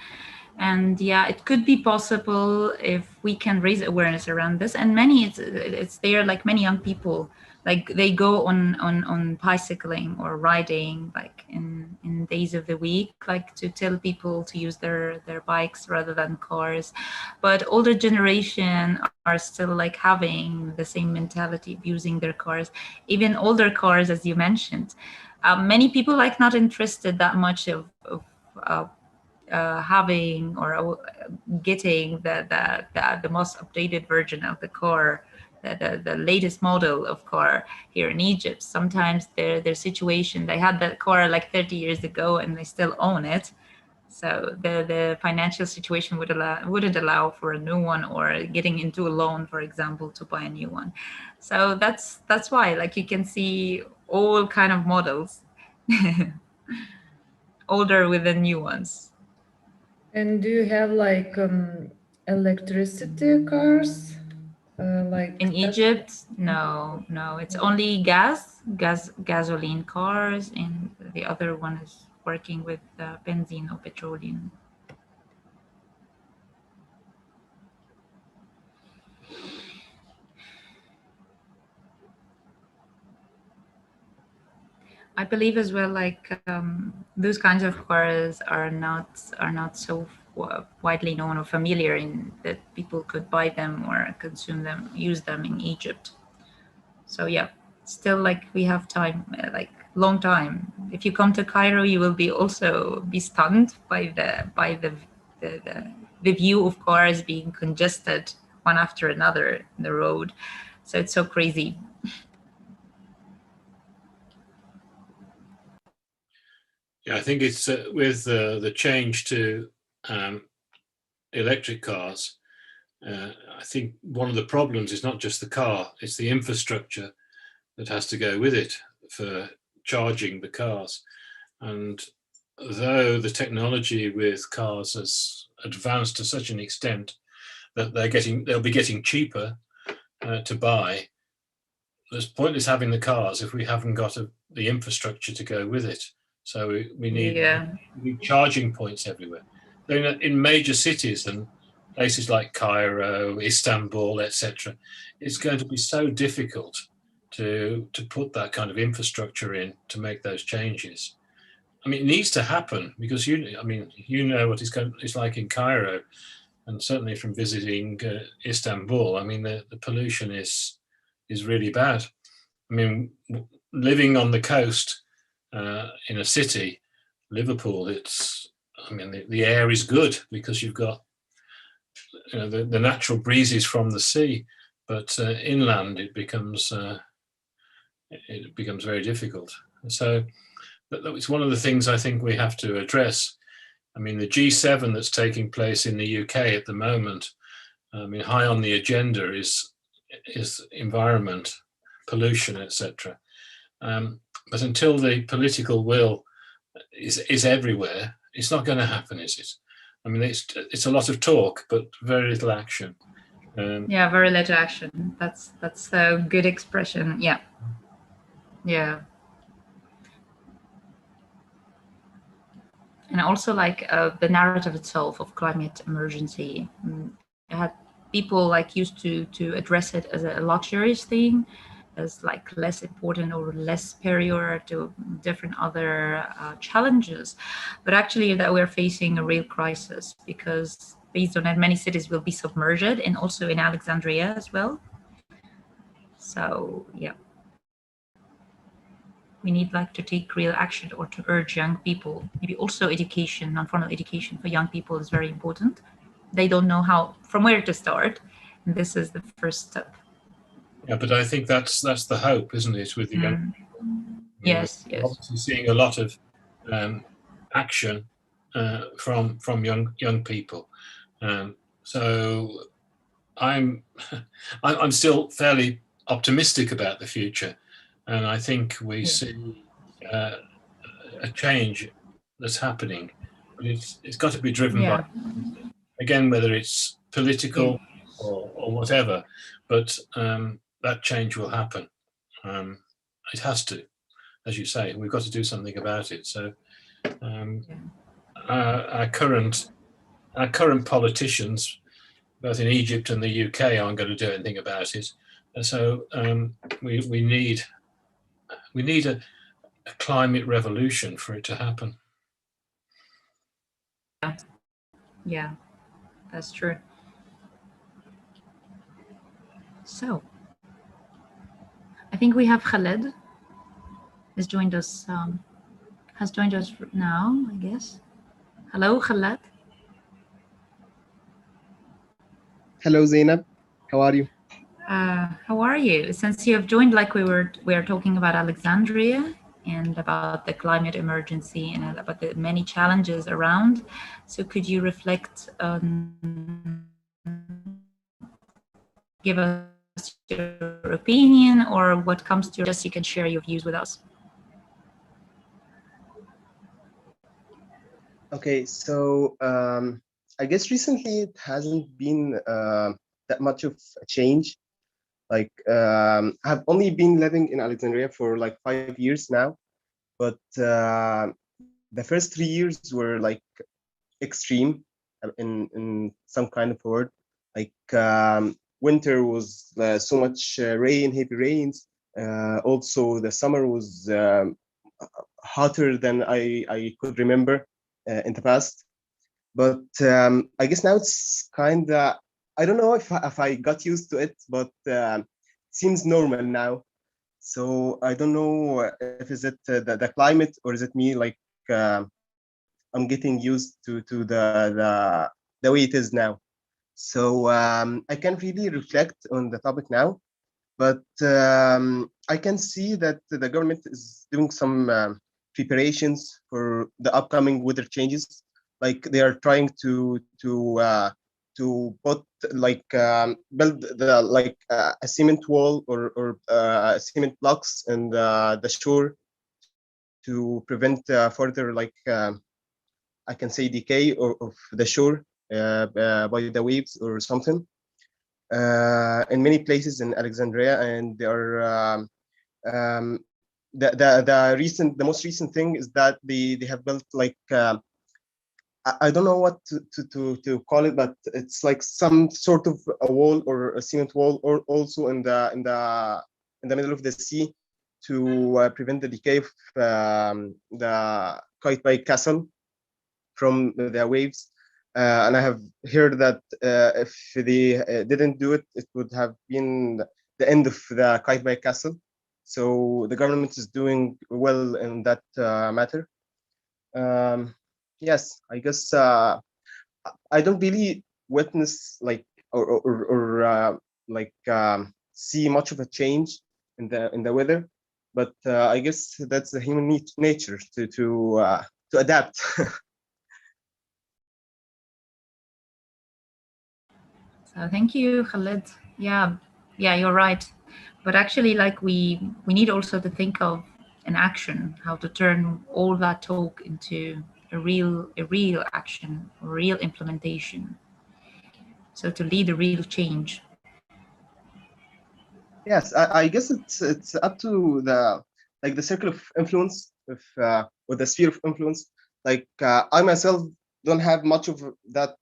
And yeah, it could be possible if we can raise awareness around this. And many, it's there, like many young people, like they go on bicycling or riding, like in days of the week, like to tell people to use their bikes rather than cars. But older generation are still like having the same mentality of using their cars, even older cars, as you mentioned. Many people like not interested that much of having or getting the most updated version of the car, the latest model of car here in Egypt. Sometimes their situation, they had that car like 30 years ago and they still own it. So the financial situation wouldn't allow for a new one, or getting into a loan, for example, to buy a new one. So that's why, like, you can see all kind of models, older with the new ones. And do you have like electricity cars? Like in Egypt, no, it's only gasoline cars, and the other one is working with benzene or petroleum. I believe as well, like those kinds of cars are not so widely known or familiar in that people could buy them or consume them, use them in Egypt. So yeah, still like we have time, like long time. If you come to Cairo, you will be also be stunned by the view of cars being congested one after another in the road. So it's so crazy. Yeah, I think it's with the change to electric cars. I think one of the problems is not just the car, it's the infrastructure that has to go with it for charging the cars. And though the technology with cars has advanced to such an extent that they'll be getting cheaper to buy, there's pointless having the cars if we haven't got the infrastructure to go with it. So we need charging points everywhere. In major cities and places like Cairo, Istanbul, etc., it's going to be so difficult to put that kind of infrastructure in to make those changes. I mean, it needs to happen because you know what it's like in Cairo, and certainly from visiting Istanbul. I mean, the pollution is really bad. I mean, living on the coast in a city, Liverpool, the air is good because you've got the natural breezes from the sea, but inland it becomes very difficult. So it's one of the things I think we have to address. I mean, the G7 that's taking place in the UK at the moment, I mean, high on the agenda is environment, pollution, etc. But until the political will is everywhere, it's not going to happen, is it? I mean, it's a lot of talk, but very little action. Yeah, very little action. That's a good expression. Yeah. Yeah. And also like the narrative itself of climate emergency. It had people like used to address it as a luxurious thing, as like less important or less superior to different other challenges. But actually that we're facing a real crisis, because based on it, many cities will be submerged, and also in Alexandria as well. So yeah. We need like to take real action, or to urge young people. Maybe also education, non-formal education for young people is very important. They don't know from where to start. And this is the first step. Yeah, but I think that's the hope, isn't it, with the young people? Yes, we're yes. obviously seeing a lot of action from young people. So I'm still fairly optimistic about the future. And I think we see a change that's happening, but it's got to be driven by, again, whether it's political or whatever, but that change will happen. It has to, as you say, we've got to do something about it. So our current politicians, both in Egypt and the UK, aren't going to do anything about it. So we need a climate revolution for it to happen. Yeah, that's true. So I think we have Khaled has joined us now, I guess. Hello, Khaled. Hello, Zainab. How are you? How are you? Since you have joined, like we are talking about Alexandria and about the climate emergency and about the many challenges around. So could you reflect on, give us your opinion, or what comes to your, just you can share your views with us. Okay, so I guess recently it hasn't been that much of a change. Like I've only been living in Alexandria for like 5 years now, but the first 3 years were like extreme in some kind of word. Like winter was so much rain, heavy rains. Also, the summer was hotter than I could remember in the past. But I guess now it's kind of, I don't know if I got used to it, but it seems normal now. So I don't know if is it the climate, or is it me, like I'm getting used to the way it is now. So I can't really reflect on the topic now, but I can see that the government is doing some preparations for the upcoming weather changes. Like they are trying to put like build the like a cement wall or cement blocks in the shore to prevent further like I can say decay of the shore by the waves or something. In many places in Alexandria, and there are the most recent thing is that they have built like I don't know what to call it, but it's like some sort of a wall or a cement wall, or also in the middle of the sea to prevent the decay of the Qaitbay Castle from the waves. And I have heard that if they didn't do it, it would have been the end of the Qaitbay Castle. So the government is doing well in that matter. Yes, I guess I don't really witness like or like see much of a change in the weather, but I guess that's the human nature to adapt. So thank you, Khaled. Yeah, you're right. But actually, like we need also to think of an action, how to turn all that talk into a real action, a real implementation. So to lead a real change. Yes, I guess it's up to the circle of influence or the sphere of influence. Like I myself don't have much of that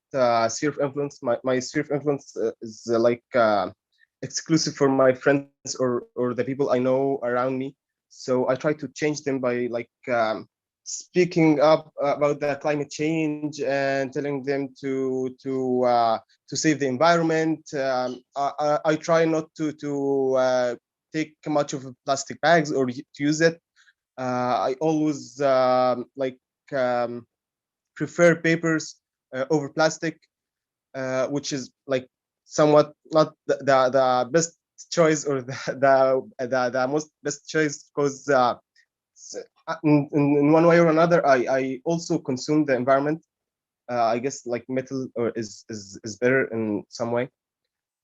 sphere of influence. My sphere of influence is exclusive for my friends or the people I know around me. So I try to change them by speaking up about the climate change and telling them to save the environment. I try not to take much of plastic bags or to use it. I always prefer papers over plastic, which is like somewhat not the best choice or the most best choice, because in one way or another, I also consume the environment. I guess like metal is better in some way,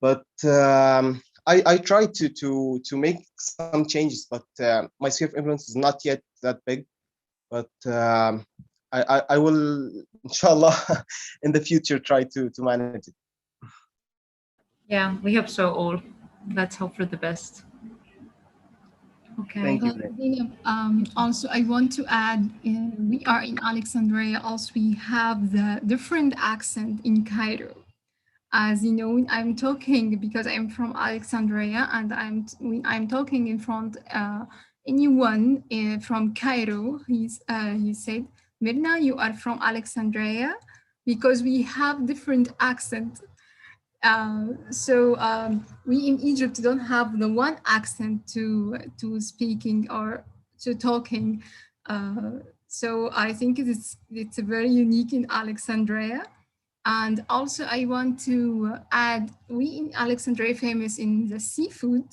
but I try to make some changes. But my sphere of influence is not yet that big, but I will, inshallah, in the future try to manage it. Yeah, we hope so all. Let's hope for the best. Okay. Thank you. Zainab, also, I want to add, we are in Alexandria. Also, we have the different accent in Cairo. As you know, I'm talking because I'm from Alexandria, and when I'm talking in front anyone from Cairo, he said, "Mirna, you are from Alexandria," because we have different accent. We in Egypt don't have the one accent to speaking or to talking. So I think it's very unique in Alexandria. And also I want to add, we in Alexandria famous in the seafood.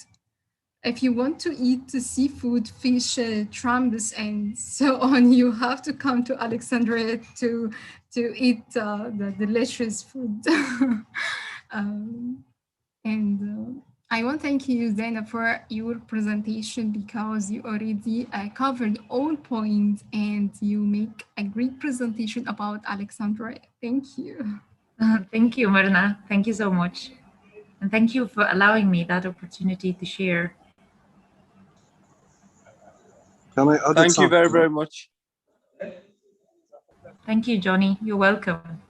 If you want to eat the seafood, fish, trambus, and so on, you have to come to Alexandria to eat the delicious food. I want to thank you, Zaina, for your presentation, because you already covered all points and you make a great presentation about Alexandria. Thank you. Thank you, Mirna. Thank you so much. And thank you for allowing me that opportunity to share. Can I add Thank you very, very much. Thank you, Johnny. You're welcome.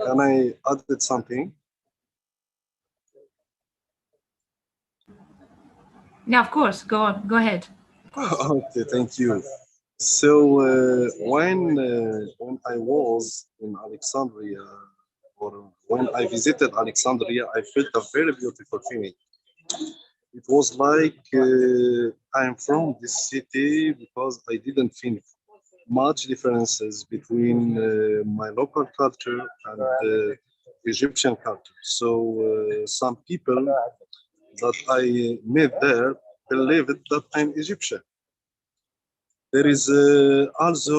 Can I add something? Yeah, of course. Go on. Go ahead. Okay, thank you. So when I was in Alexandria, or when I visited Alexandria, I felt a very beautiful feeling. It was like I'm from this city, because I didn't feel much differences between my local culture and Egyptian culture. So some people that I met there believed that I'm Egyptian. There is also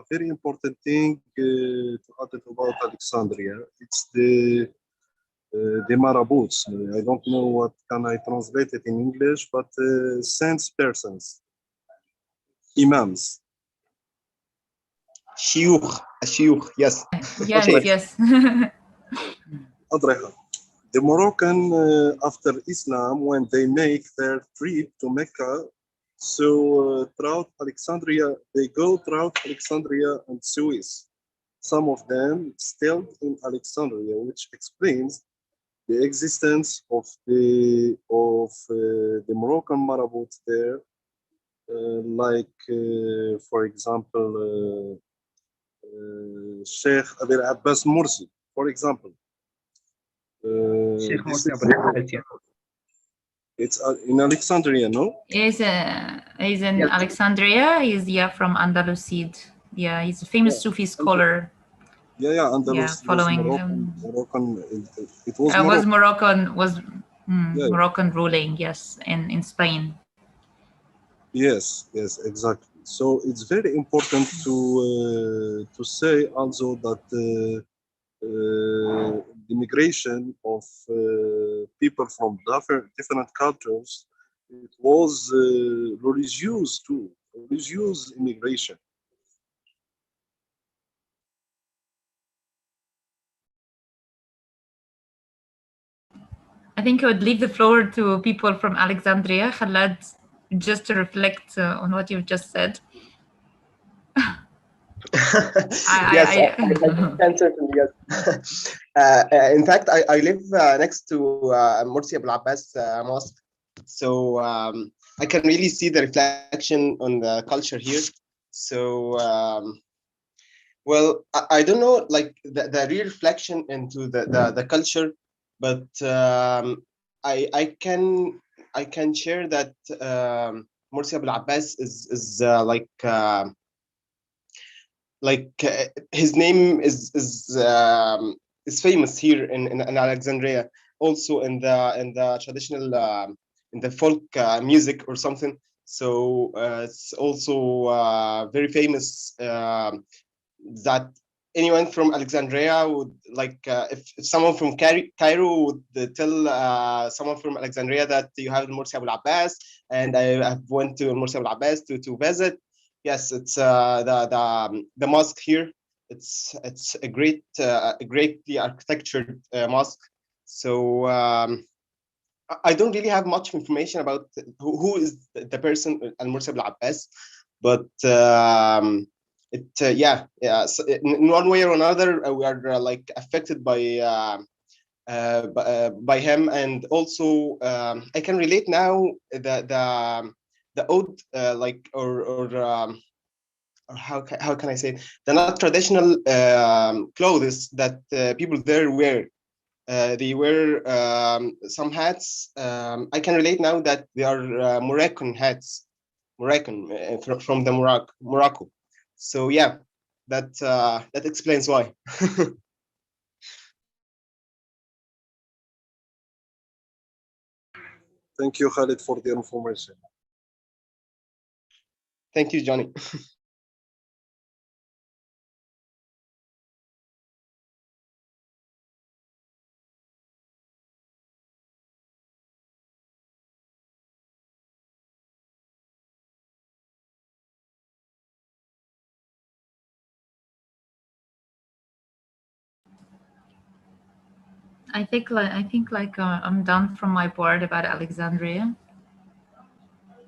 a very important thing to add about Alexandria. It's the marabouts. I don't know what can I translate it in English, but saints persons, imams. Shiyukh, yes. Yes. The Moroccan, after Islam, when they make their trip to Mecca, so throughout Alexandria, they go throughout Alexandria and Suez. Some of them stayed in Alexandria, which explains the existence of the Moroccan marabouts there, for example, Sheikh Abdel Abbas Morsi, for example. It's in Alexandria, no? He's in Alexandria. He's from Andalusia. Yeah, he's a famous Sufi scholar. Yeah, Andalus. Yeah, following Moroccan. It was Moroccan. Moroccan ruling, yes, in Spain. Yes, exactly. So it's very important to say also that the migration of people from different cultures, it was religious too. reduce immigration. I think I would leave the floor to people from Alexandria. Khaled, just to reflect on what you've just said. Yes, I can certainly, yes. In fact, I live next to Morsi Abu Abbas Mosque, so I can really see the reflection on the culture here. So, well, I don't know, like the real reflection into the culture, but I can share that Morsi Abu Abbas is his name is famous here in Alexandria, also in the traditional in the folk music or something. So it's also very famous that anyone from Alexandria would like if someone from Cairo would tell someone from Alexandria that you have Morsi Abu Abbas, and I went to Morsi Abu Abbas to visit. Yes, it's the mosque here. It's a greatly architectured mosque. So I don't really have much information about who is the person Al Morsi Abu Abbas, but so in one way or another we are like affected by him, and also I can relate now the old or how can I say it? The not traditional clothes that people there wear. They wear some hats. I can relate now that they are Moroccan hats, Moroccan from the Morocco. So yeah, that explains why. Thank you, Khalid, for the information. Thank you, Johnny. I think I'm done from my part about Alexandria.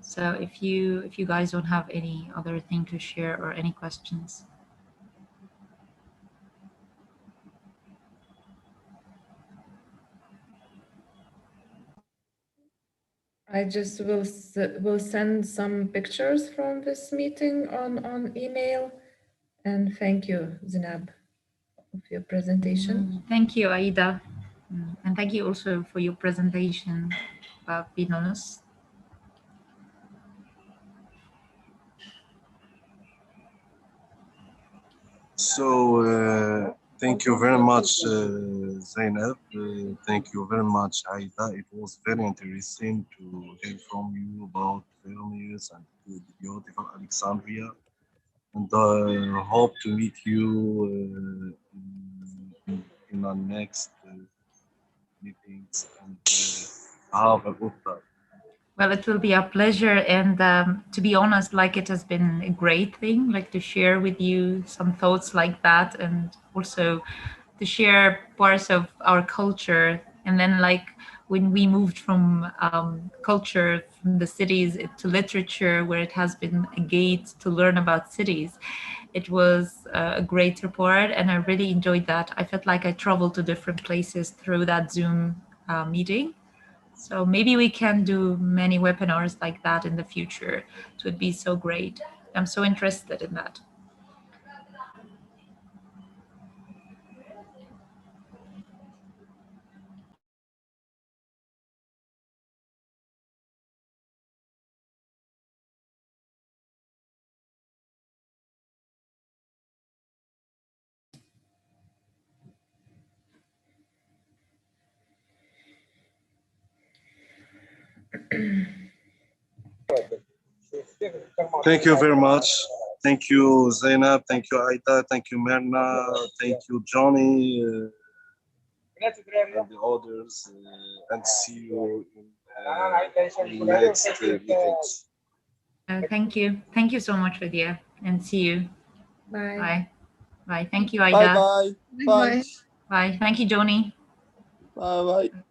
So if you guys don't have any other thing to share or any questions. I just will send some pictures from this meeting on email, and thank you, Zinab, for your presentation. Thank you, Aida, and thank you also for your presentation about being honest. So thank you very much, Zainab. Thank you very much, Aida. It was very interesting to hear from you about Vilnius and the beautiful Alexandria. And I hope to meet you in our next meetings, and have a good time. Well, it will be a pleasure, and to be honest, like it has been a great thing, like to share with you some thoughts like that, and also to share parts of our culture. And then, like when we moved from culture from the cities to literature, where it has been a gate to learn about cities, it was a great report, and I really enjoyed that. I felt like I traveled to different places through that Zoom meeting. So maybe we can do many webinars like that in the future. It would be so great. I'm so interested in that. Thank you very much. Thank you, Zainab. Thank you, Aida. Thank you, Merna. Thank you, Johnny, and the others. And see you in next meetings. Thank you. Thank you so much, Vidya, and see you. Bye. Bye. Bye. Thank you, Bye Aida. bye. Bye. Thanks. Bye. Thank you, Joni. Bye bye.